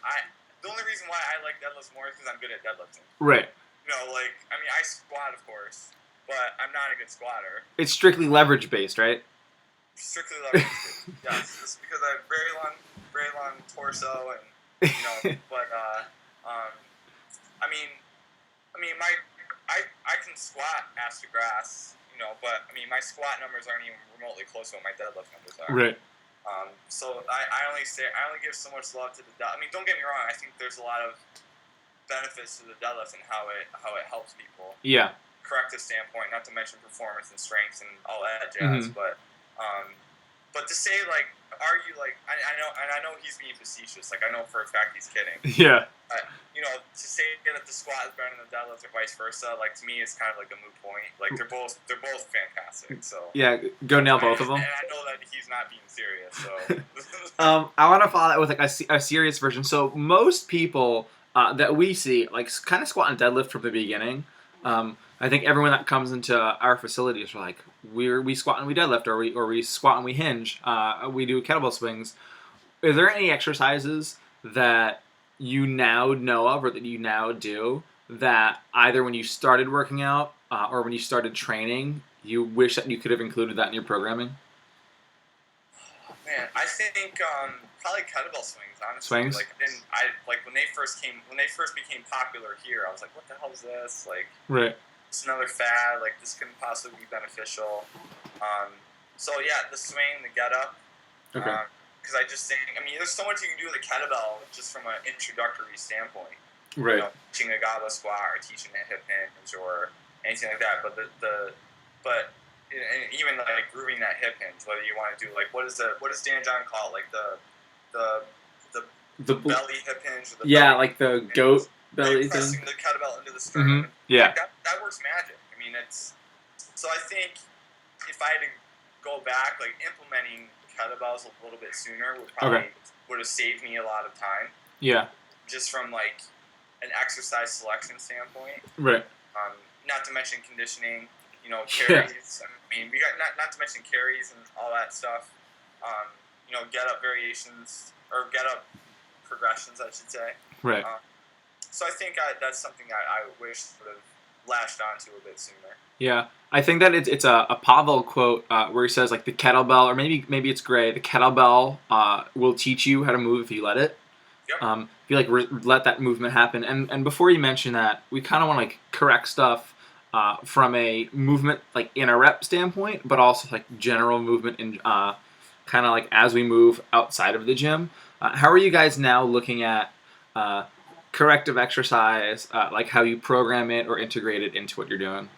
The only reason why I like deadlifts more is because I'm good at deadlifting. Right. You know, like I squat, of course, but I'm not a good squatter. It's strictly leverage based, right? Strictly leverage based. Yes, just because I have very long torso, and you know, but I can squat ass to grass, you know, but my squat numbers aren't even remotely close to what my deadlift numbers are. Right. So I only give so much love to the deadlift. Don't get me wrong. I think there's a lot of benefits to the deadlift and how it helps people. Yeah. Corrective standpoint, not to mention performance and strength and all that jazz. But to say like, argue like, I know he's being facetious. Like I know for a fact he's kidding. Yeah. You know, to say that the squat is better than the deadlift or vice versa, like to me, it's kind of like a moot point. Like they're both fantastic. So yeah, go nail both of them. And I know that he's not being serious. So I want to follow that with like a serious version. So most people that we see like kind of squat and deadlift from the beginning. I think everyone that comes into our facilities are like we squat and we deadlift, or we squat and we hinge. We do kettlebell swings. Are there any exercises that you now know of or that you now do that either when you started working out or when you started training, you wish that you could have included that in your programming? Man, I think probably kettlebell swings. Honestly, swings. Like when they first became popular here, I was like, what the hell is this? Like, right. It's another fad. Like this couldn't possibly be beneficial. So yeah, the swing, the get up. Okay. Because I just think, there's so much you can do with a kettlebell just from an introductory standpoint. Right. You know, teaching a goblet squat or teaching a hip hinge or anything like that. But and even like grooving that hip hinge, whether you want to do like what does Dan John call it? Like the belly hip hinge. Or the like the goat belly thing. Pressing the kettlebell into the sternum. Yeah. Like that works magic. So I think if I had to go back, like implementing kettlebells a little bit sooner would have saved me a lot of time. Yeah. Just from like an exercise selection standpoint. Right. Not to mention conditioning, carries. Yeah. We got not to mention carries and all that stuff. Get up variations or get up progressions, I should say. Right. So I think that's something I wish would have latched onto a bit sooner. Yeah, I think that it's a Pavel quote where he says like the kettlebell, or maybe it's Gray. The kettlebell will teach you how to move if you let it. Yep. If you like let that movement happen. And before you mention that, we kind of want to like correct stuff from a movement like in a rep standpoint, but also like general movement in kind of like as we move outside of the gym. How are you guys now looking at corrective exercise, like how you program it or integrate it into what you're doing?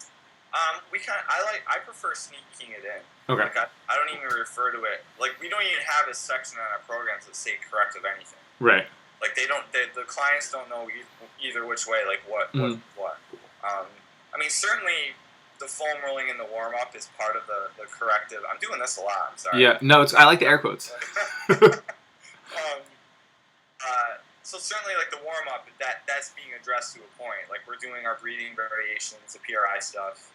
I prefer sneaking it in. Okay. Like I don't even refer to it. Like we don't even have a section on our programs that say corrective anything. Right. Like the clients don't know either which way. Like what. Certainly the foam rolling in the warm up is part of the corrective. I'm doing this a lot. I'm sorry. Yeah. No, I like the air quotes. So certainly, like the warm up, that's being addressed to a point. Like we're doing our breathing variations, the PRI stuff.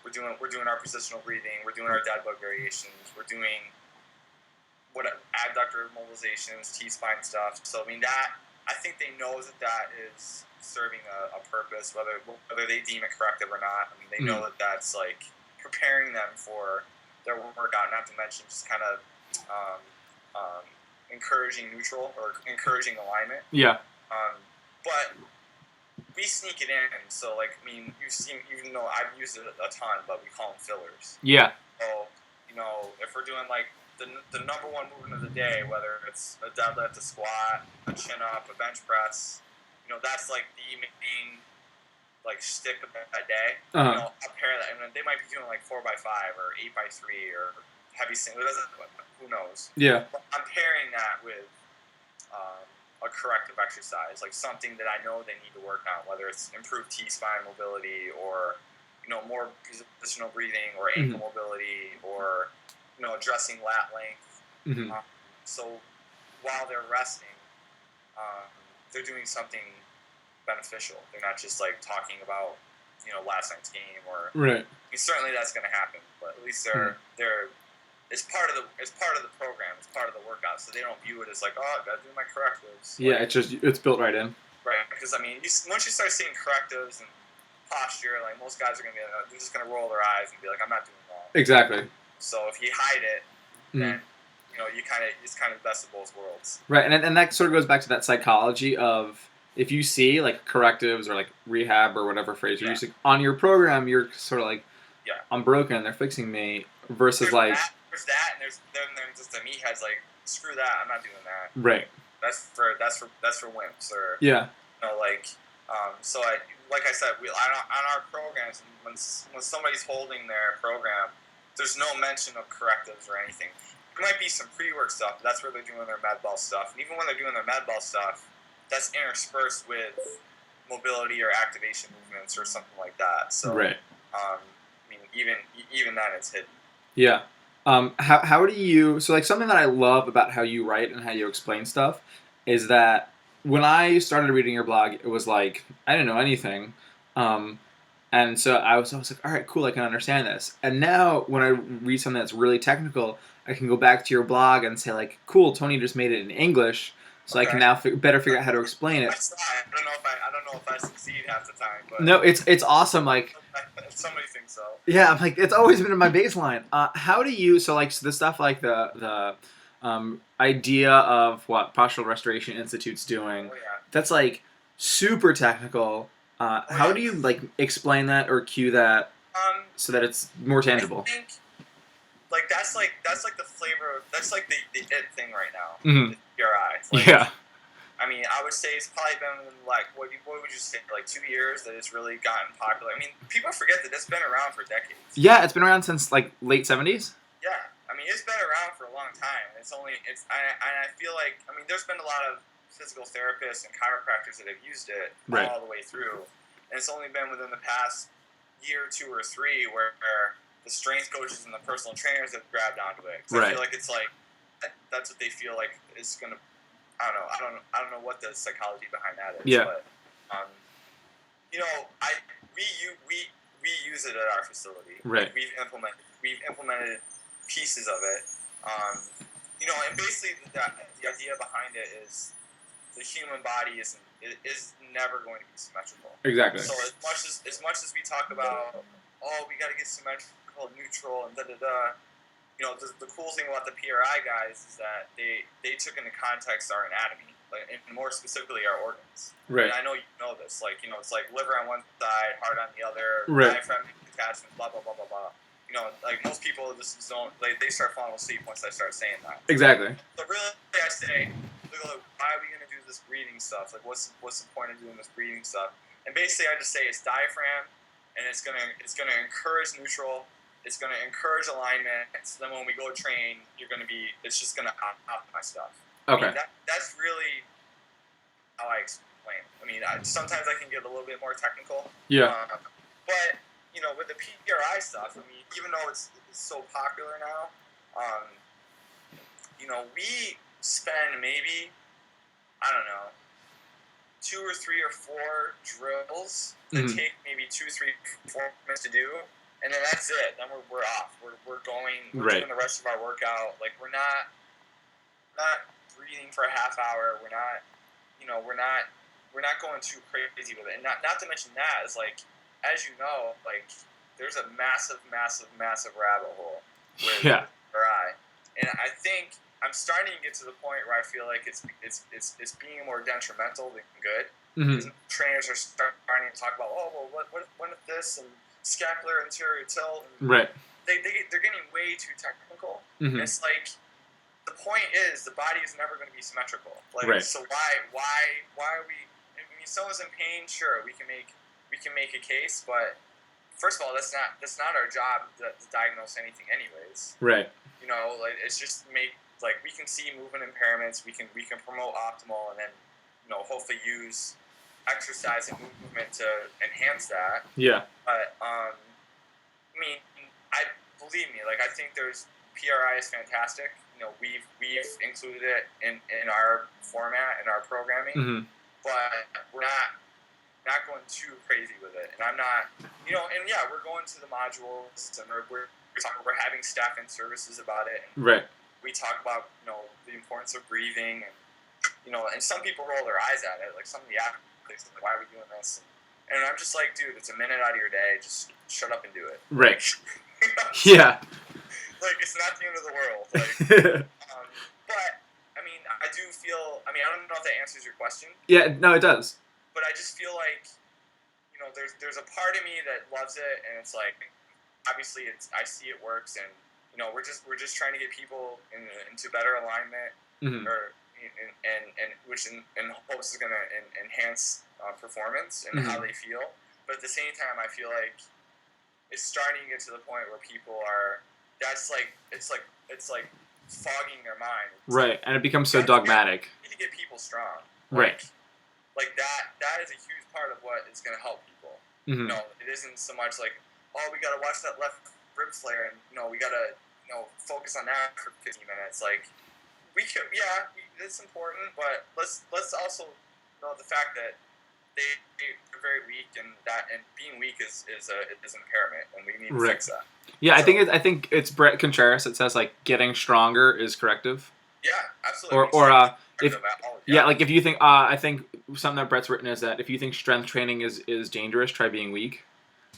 We're doing our positional breathing. We're doing our dead bug variations. We're doing adductor mobilizations, T-spine stuff. So I think they know that is serving a purpose, whether they deem it corrective or not. They know that that's like preparing them for their workout. Not to mention just kind of encouraging neutral or encouraging alignment. Yeah. But we sneak it in. So you've seen, even though I've used it a ton, but we call them fillers. Yeah. So if we're doing like the number one movement of the day, whether it's a deadlift, a squat, a chin up, a bench press, that's like the main like shtick of that day. I'll pair that, and they might be doing like 4x5 or 8x3 or heavy single. Who knows? Yeah. But I'm pairing that with a corrective exercise, like something that I know they need to work on, whether it's improved T-spine mobility or more positional breathing or ankle mobility or addressing lat length. So while they're resting, they're doing something beneficial. They're not just like talking about last night's game, or Right. I mean, certainly that's going to happen, but at least they're it's part of the program. It's part of the workout, so they don't view it as like, oh, I got to do my correctives. Yeah, it's built right in. Right, because I mean, once you start seeing correctives and posture, like most guys are going to be, they're just going to roll their eyes and be like, I'm not doing that. Exactly. So if you hide it, then it's kind of best of both worlds. Right, and that sort of goes back to that psychology of if you see like correctives or like rehab or whatever phrase you're using on your program, you're sort of like, I'm broken, they're fixing me, versus there's that, and there's just the meatheads like, screw that, I'm not doing that. Right. That's for wimps, or so like I said, on our programs, when somebody's holding their program, there's no mention of correctives or anything. There might be some pre-work stuff, but that's where they're doing their med ball stuff. And even when they're doing their med ball stuff, that's interspersed with mobility or activation movements or something like that. So, right. I mean, even then, it's hidden. Yeah. How do you? So, like, something that I love about how you write and how you explain stuff is that when I started reading your blog, it was like I didn't know anything. And so I was like, all right, cool, I can understand this. And now when I read something that's really technical, I can go back to your blog and say like, cool, Tony just made it in English, so I can now better figure out how to explain it. I don't know if I succeed half the time, but no, it's awesome. Like somebody thinks so. Yeah, I'm like it's always been in my baseline. How do you so the stuff like the idea of what Postural Restoration Institute's doing? Oh, yeah. That's like super technical. How do you like explain that or cue that so that it's more tangible? I think, that's like the flavor. That's like the it thing right now. Mm-hmm. The PRI. Yeah. I mean, I would say it's probably been like what would you say, like 2 years that it's really gotten popular. I mean, people forget that it's been around for decades. Yeah, it's been around since like late 70s. Yeah, I mean, it's been around for a long time. I feel like, I mean, there's been a lot of physical therapists and chiropractors that have used it all the way through, and it's only been within the past year, 2 or 3, where the strength coaches and the personal trainers have grabbed onto it. I feel like it's like that's what they feel like is gonna. I don't know what the psychology behind that is. Yeah. But we use it at our facility. Right. We've implemented pieces of it. And basically the idea behind it is the human body is never going to be symmetrical. Exactly. So as much as we talk about, we got to get symmetrical, neutral, and the cool thing about the PRI guys is that they took into context our anatomy, and more specifically our organs. Right. And I know you know this. It's like liver on one side, heart on the other, right. diaphragmatic attachment, blah blah blah blah blah. Like most people just don't. They start falling asleep once I start saying that. Exactly. So really, I say, why are we going to do this breathing stuff? Like, what's the point of doing this breathing stuff? And basically, I just say it's diaphragm, and it's gonna encourage neutral. It's going to encourage alignment. So then when we go train, it's just going to optimize stuff. Okay. I mean, that's really how I explain it. I mean, sometimes I can get a little bit more technical. Yeah. But, with the PRI stuff, I mean, even though it's so popular now, we spend maybe, I don't know, 2 or 3 or 4 drills that take maybe 2, 3, 4 minutes to do. And then that's it. Then we're off. We're going. We're doing the rest of our workout. Like we're not breathing for a half hour. We're not going too crazy with it. And not to mention that is like, as you know, like there's a massive rabbit hole with PRI. And I think I'm starting to get to the point where I feel like it's being more detrimental than good. Mm-hmm. Trainers are starting to talk about, what if this and scapular anterior tilt. Right. They're getting way too technical. Mm-hmm. It's like the point is the body is never going to be symmetrical. Like so why are we? I mean, if someone's in pain, sure we can make a case, but first of all, that's not our job to diagnose anything, anyways. Right. It's just we can see movement impairments. We can promote optimal, and then hopefully use exercise and movement to enhance that. Yeah. But I mean, believe me, I think PRI is fantastic. We've included it in our format in our programming, but we're not. not going too crazy with it. And I'm not, and yeah, we're going to the modules, and we're having staff and services about it. And right. We talk about, the importance of breathing, and, and some people roll their eyes at it. Like some of the athletes, like, why are we doing this? And I'm just like, dude, it's a minute out of your day. Just shut up and do it. Right. Yeah. Like, it's not the end of the world. Like, but, I mean, I do feel, I don't know if that answers your question. Yeah, no, it does. But I just feel like, there's a part of me that loves it, and it's like, obviously, I see it works, and, we're just trying to get people into better alignment, or and which in hopes is going to enhance performance and how they feel. But at the same time, I feel like it's starting to get to the point where people are. That's like it's like fogging their mind. Right, and it becomes so dogmatic. You need to get people strong. Right. Like that is a huge part of what is going to help people. It isn't so much like, oh, we got to watch that left rib flare, and we got to focus on that for 15 minutes. Like, it's important, but let's also know the fact that they're very weak, and being weak is an impairment, and we need to fix that. Yeah, I think it's Brett Contreras that says, like, getting stronger is corrective. Yeah, absolutely. Like if you think I think something that Brett's written is that if you think strength training is dangerous, try being weak.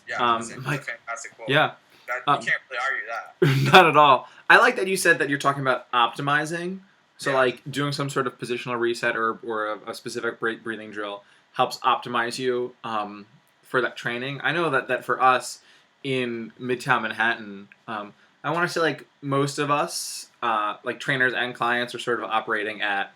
Yeah, it's a fantastic quote. Yeah. You can't really argue that. Not at all. I like that you said that you're talking about optimizing. So like doing some sort of positional reset or a specific breathing drill helps optimize you for that training. I know that for us in Midtown Manhattan, I want to say like most of us, like trainers and clients, are sort of operating at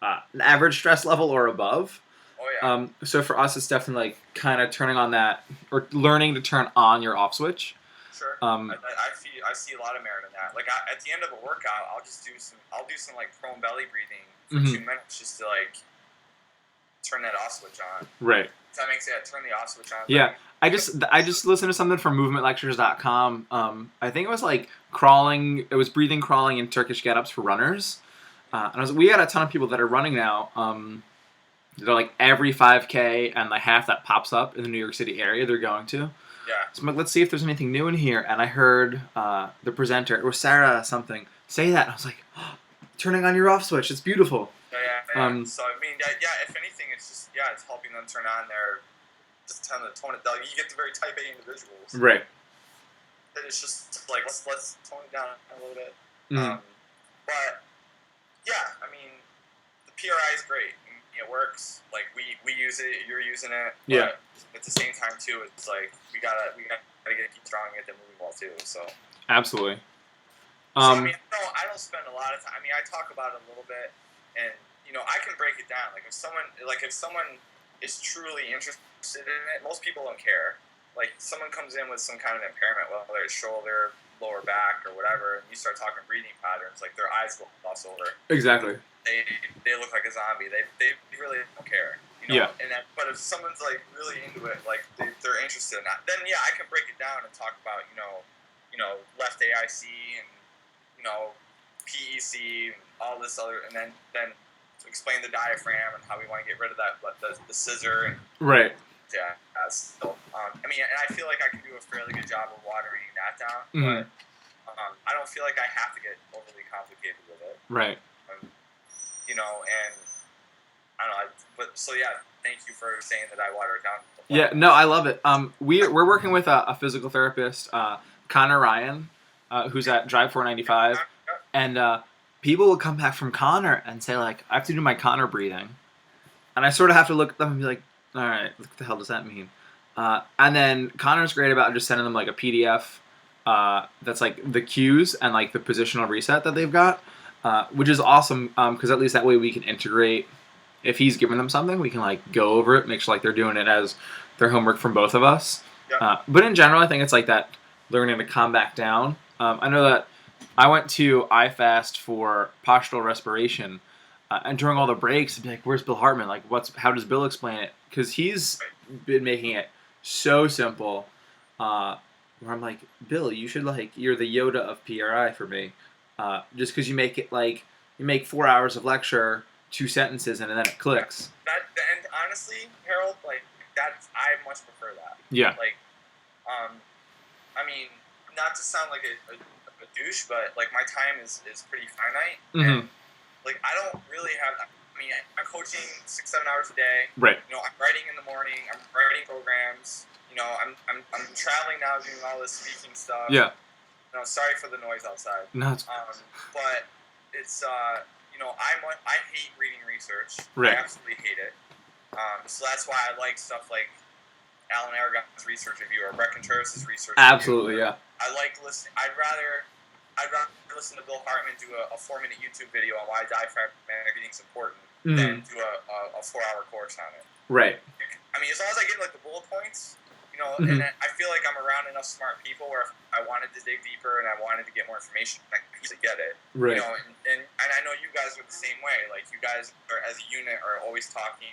an average stress level or above. Oh yeah. So for us, it's definitely like kind of turning on that or learning to turn on your off switch. Sure. I see a lot of merit in that. Like at the end of a workout, I'll do some like prone belly breathing for 2 minutes just to like turn that off switch on. Right. Does that make sense? Turn the off switch on. Yeah. I just listened to something from movementlectures.com. I think it was like crawling. It was breathing, crawling, and Turkish get-ups for runners. And we got a ton of people that are running now. They're like every 5K and the half that pops up in the New York City area they're going to. Yeah. So I'm like, let's see if there's anything new in here. And I heard the presenter, it was Sarah something, say that. And I was like, oh, turning on your off switch. It's beautiful. Yeah. So I mean, if anything, it's just it's helping them turn on their. Just tone it down. You get the very type A individuals. Right. And it's just like let's tone it down a little bit. But yeah, I mean, the PRI is great. It works. Like we use it. You're using it. But at the same time too, it's like we gotta keep strong and get them moving well too. So. Absolutely. So, I mean, I don't spend a lot of time. I mean, I talk about it a little bit, and I can break it down. Like if someone is truly interested in it, most people don't care. Like someone comes in with some kind of impairment, whether it's shoulder, lower back, or whatever, and you start talking breathing patterns, like their eyes will gloss over. Exactly. They look like a zombie. They really don't care. Yeah. But if someone's like really into it, like they're interested in that, then I can break it down and talk about left AIC and PEC and all this other, and then explain the diaphragm and how we want to get rid of that, the scissor. And, right. Yeah. So, I mean, and I feel like I can do a fairly good job of watering that down, but I don't feel like I have to get overly complicated with it. Right. And I don't know. But so thank you for saying that I water it down. Yeah. No, I love it. We're working with a physical therapist, Connor Ryan, who's at Drive 495, and people will come back from Connor and say, like, I have to do my Connor breathing. And I sort of have to look at them and be like, all right, what the hell does that mean? And then Connor's great about just sending them, like, a PDF that's, like, the cues and, like, the positional reset that they've got, which is awesome because at least that way we can integrate. If he's giving them something, we can, like, go over it, make sure, like, they're doing it as their homework from both of us. Yep. But in general, I think it's, like, that learning to calm back down. I know that I went to iFast for postural respiration, and during all the breaks, I'd be like, "Where's Bill Hartman? Like, how does Bill explain it?" Because he's been making it so simple. Where I'm like, Bill, you should you're the Yoda of PRI for me. Just because you make it like you make 4 hours of lecture, 2 sentences, and then it clicks. And honestly, Harold, like I much prefer that. Yeah. Like, I mean, not to sound like a douche, but like my time is pretty finite, and like I don't really have. I mean, I'm coaching 6-7 hours a day. Right. You know, I'm writing in the morning. I'm writing programs. You know, I'm traveling now, doing all this speaking stuff. Yeah. You know, sorry for the noise outside. No, it's but it's you know, I hate reading research. Right. I absolutely hate it. So that's why I like stuff like Alan Aragon's research review or Brett Contreras' research absolutely, review. yeah. I like listening. I'd rather listen to Bill Hartman do a 4-minute YouTube video on why diaphragmatic breathing is important than do a 4-hour course on it. Right. I mean, as long as I get like the bullet points, you know, and I feel like I'm around enough smart people where if I wanted to dig deeper and I wanted to get more information, I could easily get it. Right. You know, and I know you guys are the same way. Like you guys are, as a unit, are always talking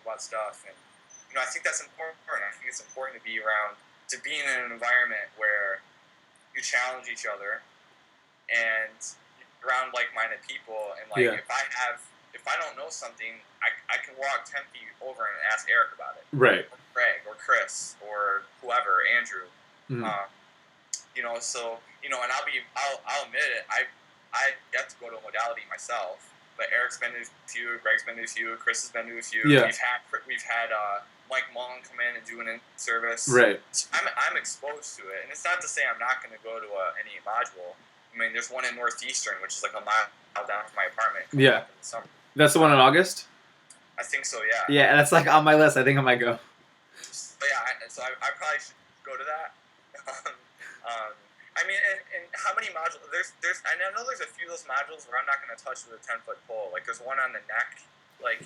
about stuff, and you know, I think that's important. I think it's important to be in an environment where you challenge each other and you're around like-minded people. And like, if I don't know something, I can walk 10 feet over and ask Eric about it. Right. Or Greg or Chris or whoever, Andrew. You know, so you know, and I'll admit it. I get to go to a modality myself, but Eric's been to a few, Greg's been to a few, Chris has been to a few. Yeah. We've had Mike Mullen come in and do an in-service. Right. I'm exposed to it, and it's not to say I'm not going to go to any module. I mean, there's one in Northeastern, which is like a mile down from my apartment. Yeah. In the summer. That's the one in August? I think so, yeah. Yeah, that's like on my list. I think I might go. But yeah, so I probably should go to that. I mean, and how many modules? There's I know there's a few of those modules where I'm not going to touch with a 10-foot pole. Like there's one on the neck. Like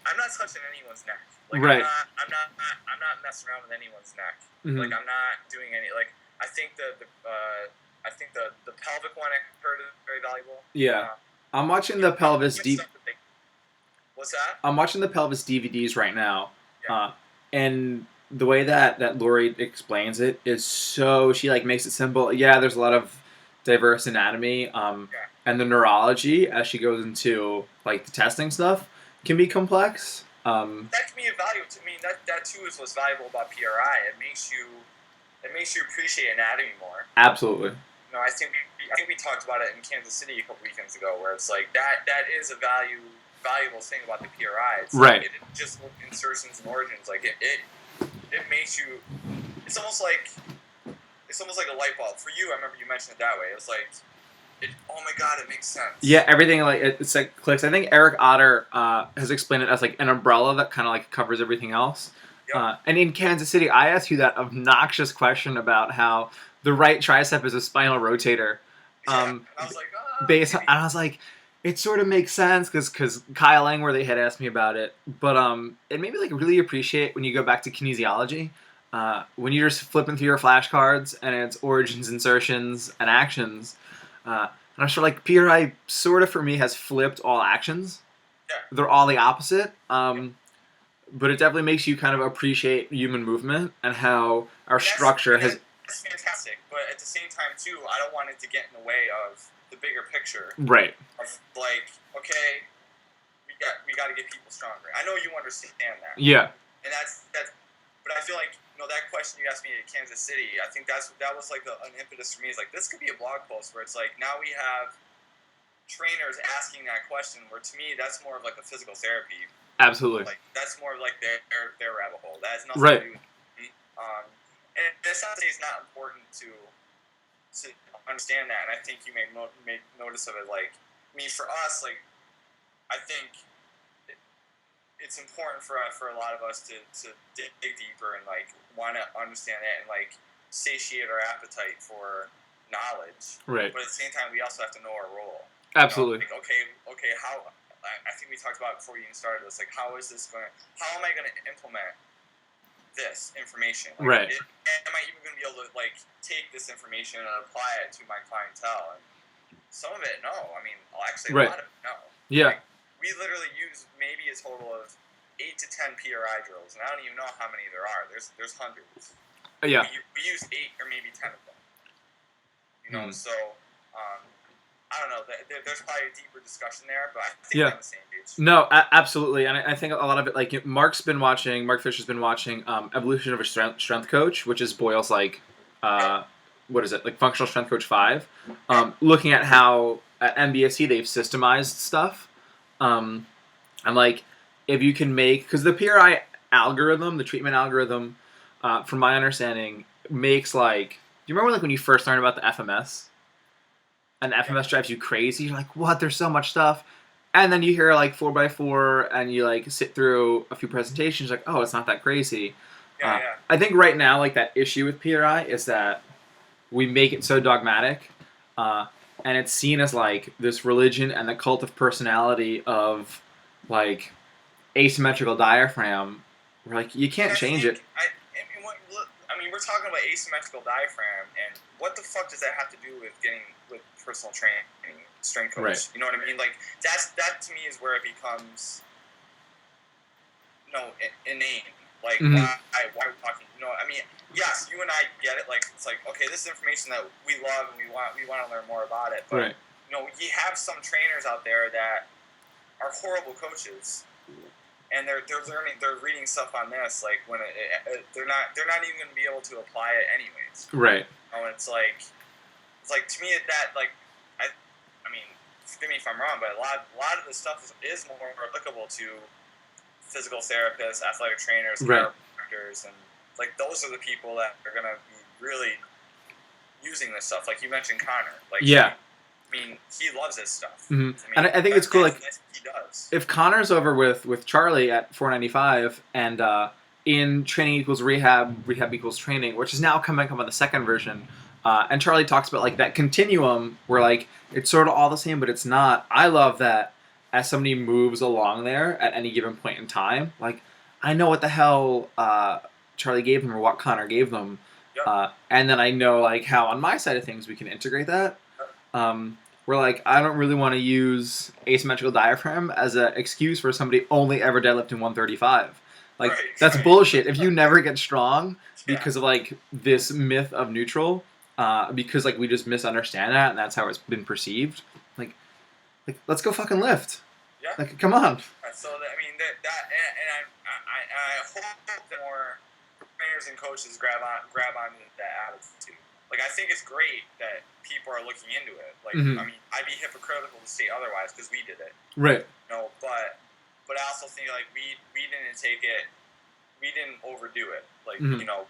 I'm not touching anyone's neck. Like right. I'm not messing around with anyone's neck. Like I'm not doing any. Like I think the pelvic one I heard is very valuable. Yeah. I'm watching the pelvis What's that? I'm watching the pelvis DVDs right now. And the way that Lori explains it is so, she like makes it simple. Yeah, there's a lot of diverse anatomy, and the neurology as she goes into like the testing stuff can be complex. That can be a value to me. That too is what's valuable about PRI. It makes you appreciate anatomy more. Absolutely. You know, I think we talked about it in Kansas City a couple weekends ago, where it's like that is a valuable thing about the PRI. It's right. Like, it just insertions and origins. Like it makes you. It's almost like a light bulb for you. I remember you mentioned it that way. It's like, oh my god, it makes sense. Yeah, everything like it's like clicks. I think Eric Otter has explained it as like an umbrella that kind of like covers everything else. Yep. And in Kansas City, I asked you that obnoxious question about how the right tricep is a spinal rotator. And I was like, and I was like, it sort of makes sense because Kyle Langworthy had asked me about it, but it made me like really appreciate when you go back to kinesiology, when you're just flipping through your flashcards and it's origins, insertions, and actions. And I'm sure like PRI sort of for me has flipped all actions. Yeah. They're all the opposite. But it definitely makes you kind of appreciate human movement and how our structure has. It's fantastic, but at the same time too, I don't want it to get in the way of the bigger picture. Right. Of like, okay, we got to get people stronger. I know you understand that. Yeah. And that's. But I feel like that question you asked me at Kansas City. I think that was like an impetus for me. Is like this could be a blog post where it's like now we have trainers asking that question. Where to me that's more of like a physical therapy. Absolutely. Like that's more like their rabbit hole. That has nothing right. to do with me. And it's not that it's not important to understand that. And I think you make notice of it. Like for us, like I think it's important for a lot of us to dig deeper and like want to understand that and like satiate our appetite for knowledge. Right. But at the same time, we also have to know our role. Absolutely. Like, okay, how? I think we talked about it before you even started this. Like, how am I going to implement this information? Like, right. Am I even going to be able to like take this information and apply it to my clientele? And some of it, no. I mean, actually, a lot of it, no. Yeah. Like, we literally use maybe a total of 8 to 10 PRI drills, and I don't even know how many there are. There's hundreds. Yeah. We use 8 or maybe 10 of them. You know, so. I don't know. There's probably a deeper discussion there, but I think Yeah. we're on the same page. No, absolutely, and I think a lot of it, like Mark Fisher's been watching Evolution of a Strength Coach, which is Boyle's like, what is it, like Functional Strength Coach 5, looking at how at MBSE they've systemized stuff, and like if you can make, because the PRI algorithm, the treatment algorithm, from my understanding, makes like, do you remember like when you first learned about the FMS? And the FMS drives you crazy. You're like, what? There's so much stuff. And then you hear like 4x4 and you like sit through a few presentations, like, oh, it's not that crazy. I think right now, like that issue with PRI is that we make it so dogmatic, and it's seen as like this religion and the cult of personality of like asymmetrical diaphragm. We're like, you can't change it. I mean, we're talking about asymmetrical diaphragm, and what the fuck does that have to do with getting with personal training, strength coach? Right. You know what I mean? Like that to me is where it becomes inane. Like why are we talking? You know, I mean, yes, you and I get it. Like it's like, okay, this is information that we love and we want to learn more about it. But you know, you have some trainers out there that are horrible coaches. And they're reading stuff on this like when they're not even going to be able to apply it anyways. Right. And it's like to me that like I mean, forgive me if I'm wrong, but a lot of this stuff is more applicable to physical therapists, athletic trainers, chiropractors, and like those are the people that are going to be really using this stuff. Like you mentioned Connor. Like I mean, he loves this stuff. Mm-hmm. I mean, and I think it's cool. Like, he does. If Connor's over with Charlie at 495, and in Training Equals Rehab, Rehab Equals Training, which is now coming up on the second version, and Charlie talks about like that continuum where like it's sort of all the same, but it's not. I love that as somebody moves along there at any given point in time, like I know what the hell Charlie gave them or what Connor gave them, and then I know like how on my side of things we can integrate that. Where like I don't really want to use asymmetrical diaphragm as an excuse for somebody only ever deadlifting 135. Like that's bullshit. If you never get strong because of like this myth of neutral, because like we just misunderstand that and that's how it's been perceived. Like let's go fucking lift. Yeah. Like come on. So I mean I hope that more trainers and coaches grab on that attitude. Like, I think it's great that people are looking into it. Like, I mean, I'd be hypocritical to say otherwise because we did it. Right. You know, but I also think, like, we didn't take it, we didn't overdo it. Like, you know,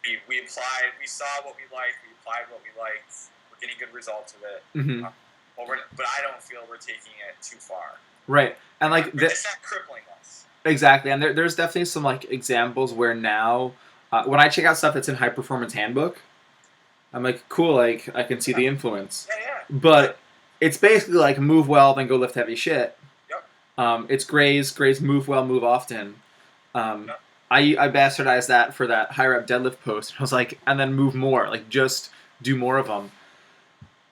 we applied, we saw what we liked, we applied what we liked, we're getting good results with it. But I don't feel we're taking it too far. Right. And, like, it's not crippling us. Exactly. And there's definitely some, like, examples where now, when I check out stuff that's in High Performance Handbook, I'm like, cool, like, I can see the influence. But it's basically like move well, then go lift heavy shit. It's Gray's move well, move often. I bastardized that for that high rep deadlift post. I was like, and then move more, like just do more of them.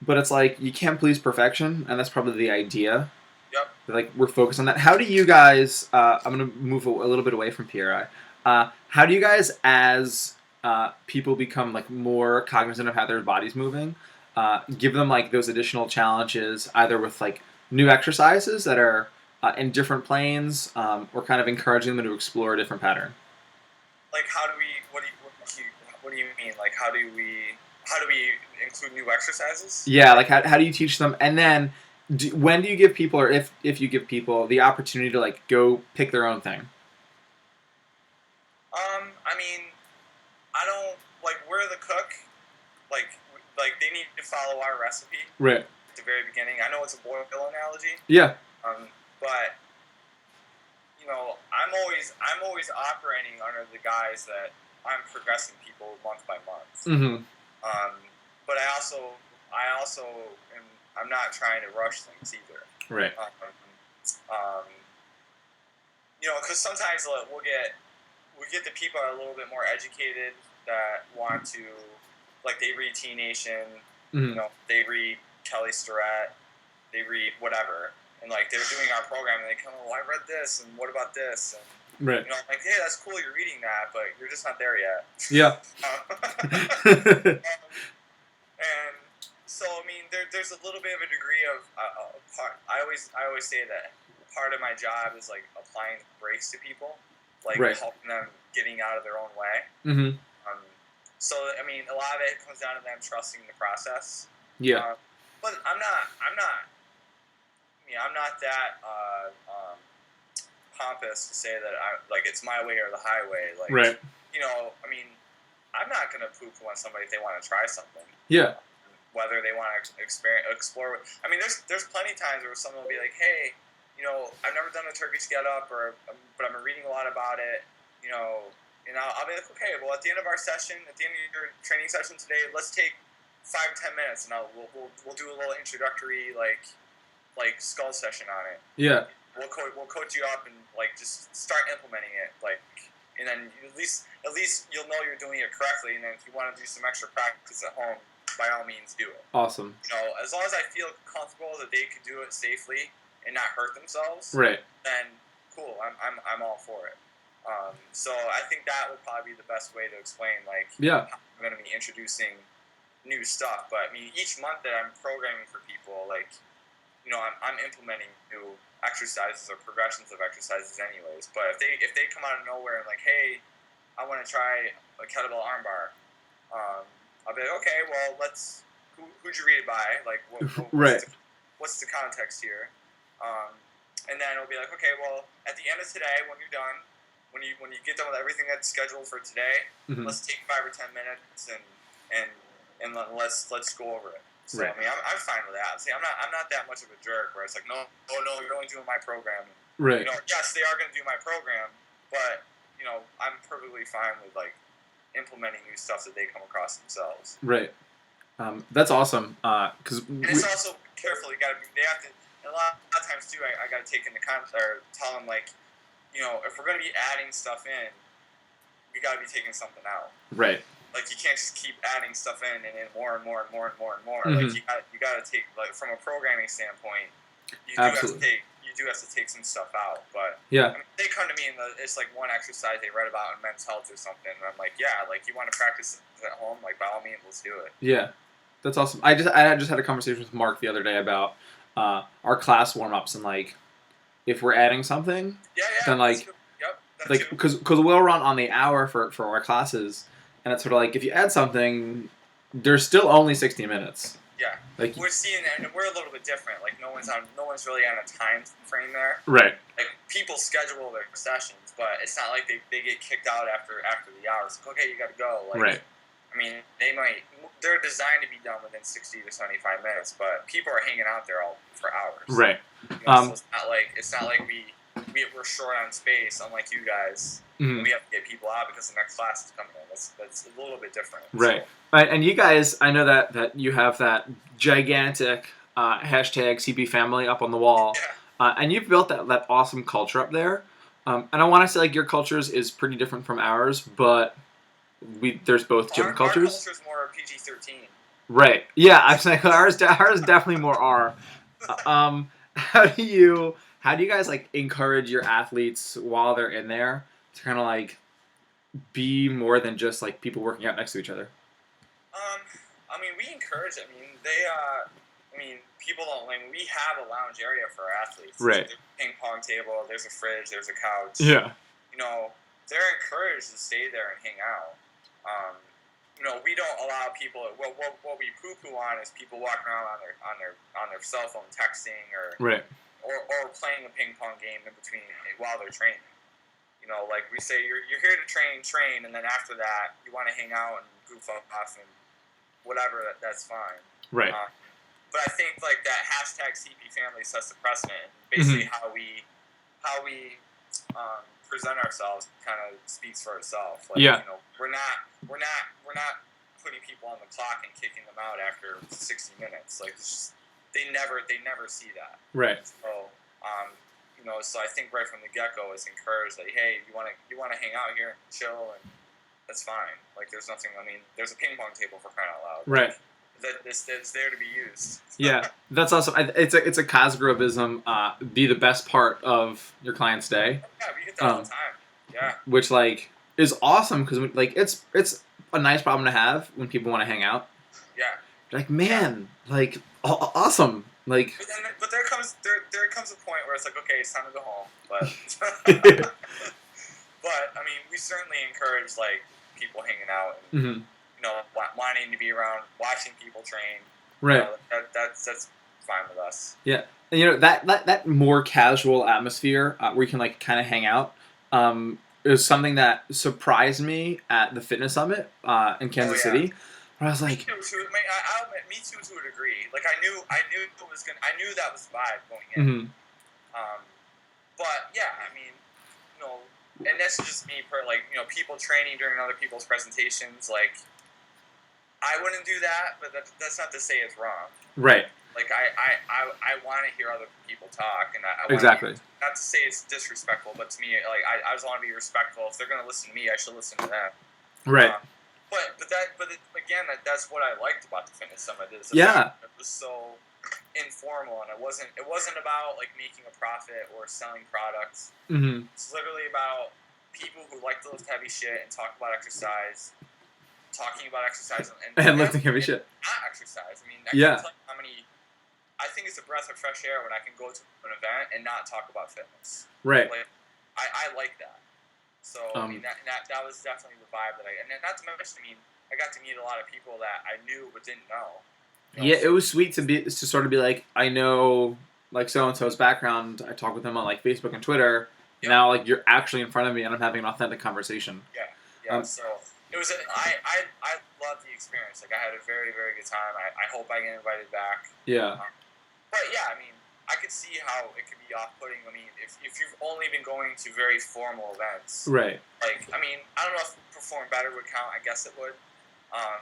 But it's like, you can't please perfection, and that's probably the idea. Like, we're focused on that. How do you guys, I'm going to move a little bit away from PRI. How do you guys, as people become like more cognizant of how their body's moving, give them like those additional challenges, either with like new exercises that are in different planes, or kind of encouraging them to explore a different pattern? Like what do you mean? Like how do we include new exercises? Yeah, like how do you teach them? And then when do you give people, or if you give people the opportunity to like go pick their own thing? I mean, I don't, like, we're the cook, like they need to follow our recipe. Right. At the very beginning. I know it's a boil analogy. Yeah. But, you know, I'm always operating under the guise that I'm progressing people month by month. But I also I'm not trying to rush things either. Right. You know, because sometimes we get the people that are a little bit more educated that want to, like, they read T Nation, you know, they read Kelly Starrett, they read whatever, and like they're doing our program and they come, oh, I read this, and what about this? And, right. You know, I'm like, hey, that's cool, you're reading that, but you're just not there yet. Yeah. And So I mean, there's a little bit of a degree of part. I always say that part of my job is like applying brakes to people, like Right. helping them getting out of their own way. Mm-hmm. So I mean, a lot of it comes down to them trusting the process. Yeah. But I'm not. I'm not that pompous to say that it's my way or the highway. Like, right. I mean, I'm not gonna poo-poo on somebody if they want to try something. Yeah. Whether they want to explore. I mean, there's plenty of times where someone will be like, hey, I've never done a Turkish get-up, but I've been reading a lot about it, and I'll be like, okay, well, at the end of our session, at the end of your training session today, let's take 5-10 minutes, and we'll do a little introductory like skull session on it. Yeah. We'll coach you up and just start implementing it, and then at least you'll know you're doing it correctly. And then if you want to do some extra practice at home, by all means do it. Awesome. As long as I feel comfortable that they can do it safely and not hurt themselves, right? Then cool, I'm all for it. So I think that would probably be the best way to explain how I'm going to be introducing new stuff. But I mean, each month that I'm programming for people, I'm implementing new exercises or progressions of exercises anyways. But if they come out of nowhere and hey, I want to try a kettlebell armbar, I'll be like, okay, well, who'd you read it by? Right. What's the context here? And then it'll be like, okay, well, at the end of today, when you're done, when you get done with everything that's scheduled for today, mm-hmm. let's take 5 or 10 minutes and let's go over it. So right. I mean, I'm fine with that. See, I'm not that much of a jerk where it's like, no, you're only doing my program. Right. Yes, they are going to do my program, but I'm perfectly fine with implementing new stuff that they come across themselves. Right. That's awesome. Because it's also careful. They have to. And a lot of times too, I got to take into or tell them if we're going to be adding stuff in, we got to be taking something out. Right. You can't just keep adding stuff in and more and more and more and more and more. Mm-hmm. You got to take from a programming standpoint, you do have to take some stuff out. But yeah, I mean, they come to me and it's one exercise they read about in Men's Health or something, and I'm like, yeah, you want to practice at home, by all means, let's do it. Yeah, that's awesome. I just had a conversation with Mark the other day about our class warm-ups and if we're adding something, then because we'll run on the hour for our classes, and it's sort of if you add something, there's still only 60 minutes. Yeah, we're seeing that, and we're a little bit different. No one's really on a time frame there. Right. People schedule their sessions, but it's not they get kicked out after the hours. Okay, you got to go. Right. I mean, they're designed to be done within 60 to 75 minutes, but people are hanging out there for hours. Right. So it's not like we're short on space, unlike you guys. Mm-hmm. We have to get people out because the next class is coming in. That's a little bit different. Right. Right. And you guys, I know that you have that gigantic hashtag CP family up on the wall, and you've built that awesome culture up there. And I want to say your cultures is pretty different from ours, but there's both gym cultures. Our culture's more PG-13. Right. Yeah. I'm saying ours definitely more R. How do you guys encourage your athletes while they're in there to kind of be more than just people working out next to each other? I mean, we encourage it. I mean, people don't. We have a lounge area for our athletes. Right. There's a ping pong table. There's a fridge. There's a couch. Yeah. They're encouraged to stay there and hang out. We don't allow people. What we poo-poo on is people walking around on their cell phone texting or playing a ping pong game in between while they're training. We say you're here to train, and then after that you want to hang out and goof off and whatever. That's fine. Right. But I think that hashtag CP family sets the precedent. Basically, mm-hmm. how we present ourselves kind of speaks for itself. We're not putting people on the clock and kicking them out after 60 minutes. They never see that. Right. So so I think right from the get-go it's encouraged hey, you want to hang out here and chill, and that's fine. There's nothing. I mean, there's a ping pong table for crying out loud. Right. That's there to be used. Yeah, that's awesome. It's a Cosgroveism. Be the best part of your client's day. Yeah, we get that all the time. Yeah. Which is awesome because it's a nice problem to have when people want to hang out. Yeah. You're like, man, like awesome. Like, but there comes a point where it's like, okay, it's time to go home. But but I mean, we certainly encourage like people hanging out and mm-hmm. Wanting to be around, watching people train. Right. That's fine with us. Yeah, and that more casual atmosphere where you can like kind of hang out. Is something that surprised me at the fitness summit in Kansas City. Where I was like, me too to a degree. Like I knew it was I knew that was the vibe going in. Mm-hmm. But yeah, I mean, and that's just me people training during other people's presentations. Like, I wouldn't do that, but that's not to say it's wrong. Right. Like I want to hear other people talk, and I exactly. Not to say it's disrespectful, but to me, like I just want to be respectful. If they're going to listen to me, I should listen to them. Right. Again, that's what I liked about the fitness summit. Is it was so informal, and it wasn't about like making a profit or selling products. Mm-hmm. It's literally about people who like to lift heavy shit and talk about exercise. Talking about exercise and lifting heavy shit. Not exercise. I mean, I can't tell you how many. I think it's a breath of fresh air when I can go to an event and not talk about fitness. Right. Like, I like that. So I mean, that was definitely the vibe that and not to mention, I mean, I got to meet a lot of people that I knew but didn't know. Yeah, it was sweet to sort of be like, I know like so and so's background. I talk with them on like Facebook and Twitter. Yep. Now like you're actually in front of me and I'm having an authentic conversation. Yeah. So it was. I loved the experience. Like I had a very, very good time. I hope I get invited back. Yeah. But yeah, I mean, I could see how it could be off-putting. I mean, if you've only been going to very formal events, right? Like, I mean, I don't know if Perform Better would count. I guess it would.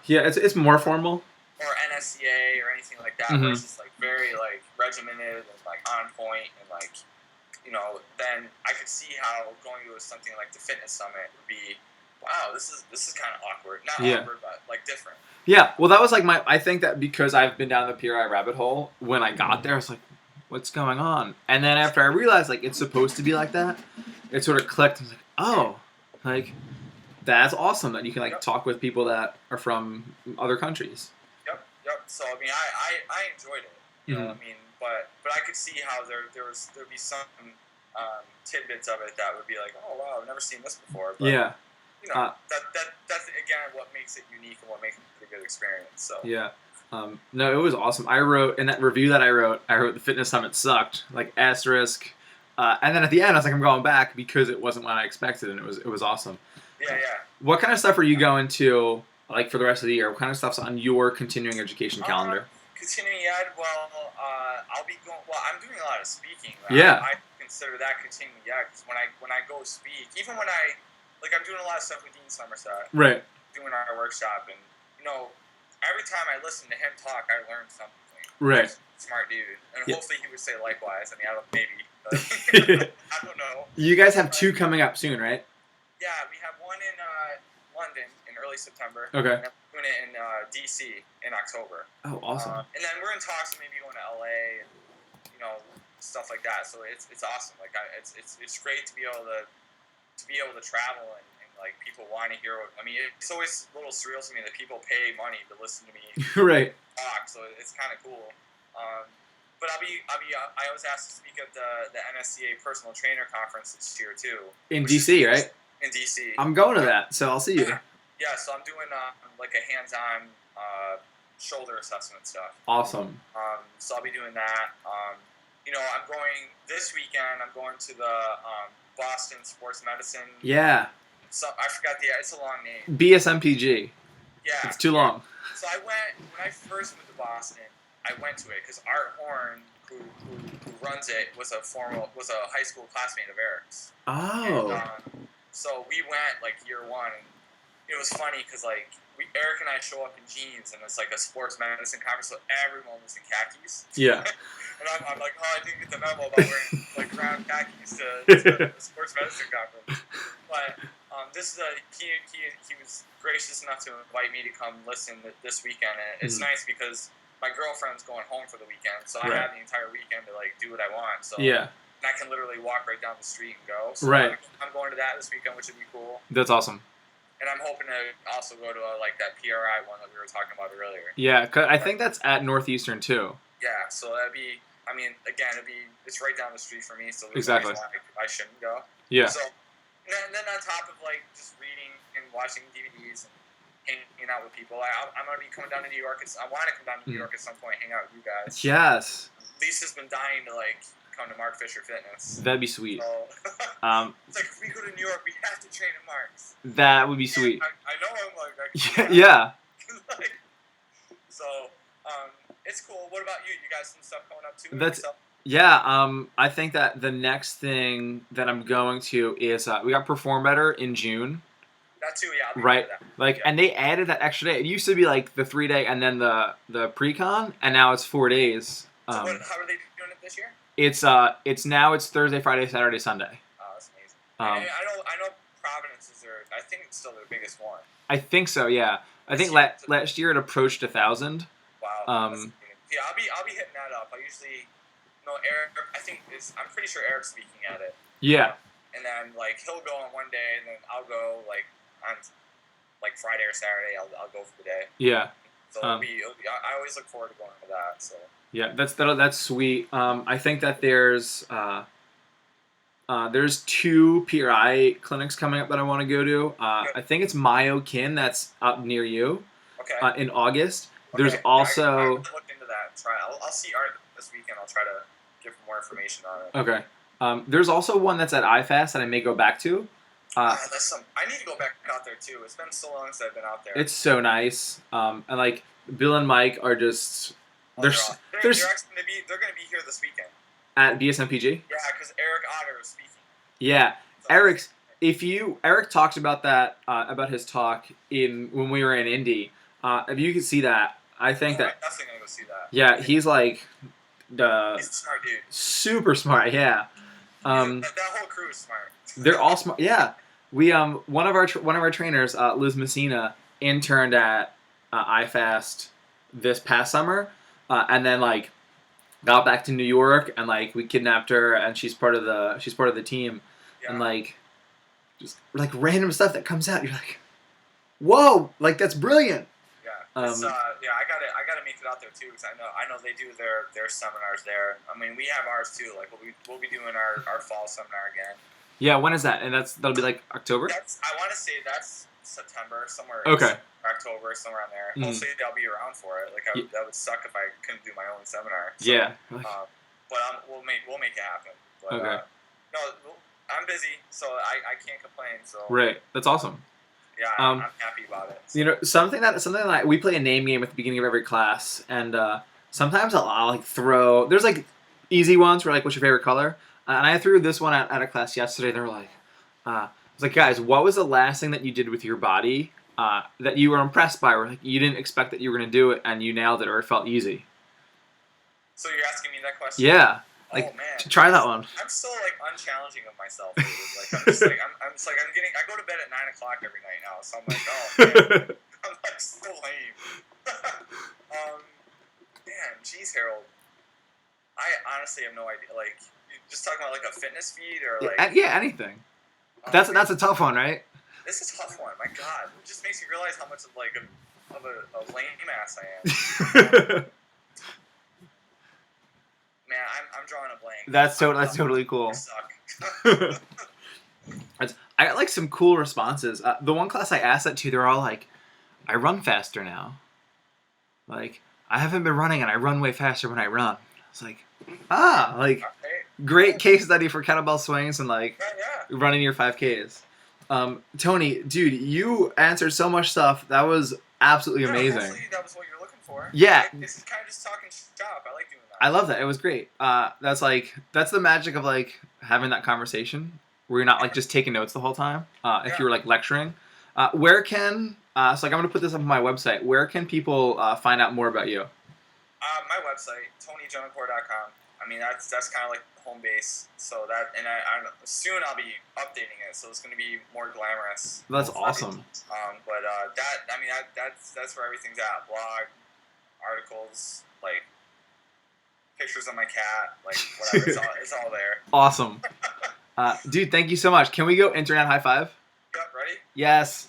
Yeah, it's more formal. Or NSCA or anything like that, where it's just like very like regimented and like on point and like, then I could see how going to something like the Fitness Summit would be. Wow, this is kind of awkward. Not awkward, but like different. Yeah, well, that was like I think that because I've been down the PRI rabbit hole, when I got there, I was like, what's going on? And then after I realized, like, it's supposed to be like that, it sort of clicked. I was like, oh, like, that's awesome that you can, like, talk with people that are from other countries. Yep. So, I mean, I enjoyed it. You know what I mean? But I could see how there'd be some tidbits of it that would be like, oh, wow, I've never seen this before. But, yeah. That's again what makes it unique and what makes it a good experience. So yeah, no, it was awesome. I wrote in that review that I wrote the Fitness Summit sucked, like asterisk, and then at the end I was like, I'm going back because it wasn't what I expected, and it was awesome. Yeah. What kind of stuff are you going to like for the rest of the year? What kind of stuff's on your continuing education calendar? Continuing ed, well, I'll be going. Well, I'm doing a lot of speaking. I consider that continuing ed because when I go speak, even when I'm doing a lot of stuff with Dean Somerset. Right. Doing our workshop, and every time I listen to him talk, I learn something. Right. Smart dude, and hopefully he would say likewise. I mean, I don't maybe. But I don't know. You guys have two coming up soon, right? Yeah, we have one in London in early September. Okay. And we're doing it in DC in October. Oh, awesome. And then we're in talks of maybe going to LA and stuff like that. So it's awesome. Like it's great to be able to travel and like people want to hear. I mean, it's always a little surreal to me that people pay money to listen to me right talk. So it's kind of cool. But I was asked to speak at the NSCA Personal Trainer Conference this year too. In DC, right? In DC. I'm going to that, so I'll see you. Yeah, so I'm doing like a hands-on shoulder assessment stuff. Awesome. So I'll be doing that. I'm going this weekend. I'm going to the Boston Sports Medicine. Yeah. So I forgot it's a long name. BSMPG. Yeah. It's too long. So when I first moved to Boston, I went to it because Art Horn, who runs it, was a high school classmate of Eric's. Oh. And, so we went like year one, and it was funny because like Eric and I show up in jeans, and it's like a sports medicine conference, so everyone was in khakis. Yeah. And I'm like, oh, I didn't get the memo about wearing like brown khakis to the sports medicine conference. But this is he was gracious enough to invite me to come listen this weekend, and it's nice because my girlfriend's going home for the weekend, so I have the entire weekend to like do what I want. So yeah. And I can literally walk right down the street and go. So right. I'm going to that this weekend, which would be cool. That's awesome. And And I'm hoping to also go to like that PRI one that we were talking about earlier. Yeah, 'cause I think that's at Northeastern too. Yeah, so that'd be. I mean, again, it's right down the street for me, so there's Exactly. no reason why I shouldn't go. Yeah. So, and then on top of like just reading and watching DVDs and hanging out with people, I'm gonna be coming down to New York. I want to come down to New York at some point, hang out with you guys. Yes. Lisa's been dying to like come to Mark Fisher Fitness. That'd be sweet. So, it's like if we go to New York, we have to train at Mark's. That would be sweet. I know I'm like yeah. like, so it's cool. What about you? You got some stuff coming up too? I think that the next thing that I'm going to is we got Perform Better in June. That too, yeah. Right, like, and they added that extra day. It used to be like the 3-day and then the pre-con, and now it's 4 days. So how are they doing it this year? It's Thursday, Friday, Saturday, Sunday. Oh, that's amazing. I know Providence is I think it's still their biggest one. I think so, yeah. I think last year it approached 1,000. Wow. Yeah, I'll be hitting that up. I usually Eric. I'm pretty sure Eric's speaking at it. Yeah. And then like he'll go on one day, and then I'll go like on like Friday or Saturday. I'll go for the day. Yeah. So I always look forward to going to that. So. Yeah, that's sweet. I think that there's 2 PRI clinics coming up that I want to go to. I think it's Myokin that's up near you. Okay. In August. Okay. There's also. I look into that. I'll see Art this weekend. I'll try to give more information on it. Okay. There's also one that's at IFAST that I may go back to. I need to go back out there too. It's been so long since I've been out there. It's so nice. And like Bill and Mike are just. They're gonna be here this weekend. At BSMPG? Yeah, because Eric Otter is speaking. Yeah, so Eric talked about that about his talk when we were in Indy. If you could see that, I think that. I'm definitely gonna go see that. Yeah, he's like he's a smart dude. Super smart. Yeah. That whole crew is smart. They're all smart. Yeah. We one of our trainers, Liz Messina, interned at IFAST this past summer, and then like got back to New York, and like we kidnapped her, and she's part of the team, and like just like random stuff that comes out, you're like, whoa, like that's brilliant. Yeah. I gotta make it out there too, because I know they do their seminars there. I mean, we have ours too. Like we'll be doing our fall seminar again. Yeah, when is that? And that'll be like October? I want to say that's September, somewhere. Okay. October, somewhere on there. Hopefully I'll be around for it. Like that would suck if I couldn't do my own seminar. So, yeah. But we'll make it happen. But, okay. No, I'm busy, so I can't complain. So. Right. That's awesome. Yeah, I'm happy about it. So. You know, something that we play a name game at the beginning of every class, and sometimes I'll like throw. There's like easy ones where like, what's your favorite color? And I threw this one at a class yesterday. They were like, I was like, guys, what was the last thing that you did with your body that you were impressed by, or like you didn't expect that you were going to do it and you nailed it, or it felt easy? So you're asking me that question? Yeah. Like, man. Try that one. I'm still like unchallenging of myself. Dude. Like I go to bed at 9 o'clock every night now, so I'm like, oh man, I'm like so lame. Man, geez, Harold. I honestly have no idea. Like, you just talking about like a fitness feed or like anything. That's a tough one, right? This is a tough one. My God, it just makes me realize how much of like a lame ass I am. Man, I'm drawing a blank. That's totally cool. I got like some cool responses. The one class I asked that to, they're all like, "I run faster now. Like I haven't been running, and I run way faster when I run." I was like, great case study for kettlebell swings and like running your 5Ks. Tony, dude, you answered so much stuff. That was absolutely amazing. Hopefully that was what you're looking for. Yeah. This is kind of just talking shop. I like doing that. I love that. It was great. That's the magic of like having that conversation where you're not like just taking notes the whole time. If you were like lecturing, where can I'm gonna put this up on my website. Where can people find out more about you? My website, TonyGentilcore.com. I mean, that's kind of like the home base. So that, and I soon I'll be updating it. So it's going to be more glamorous. That's awesome. But that's where everything's at. Blog, articles, like pictures of my cat, like whatever. It's all there. Awesome. Dude, thank you so much. Can we go internet high five? Yep, ready? Yes.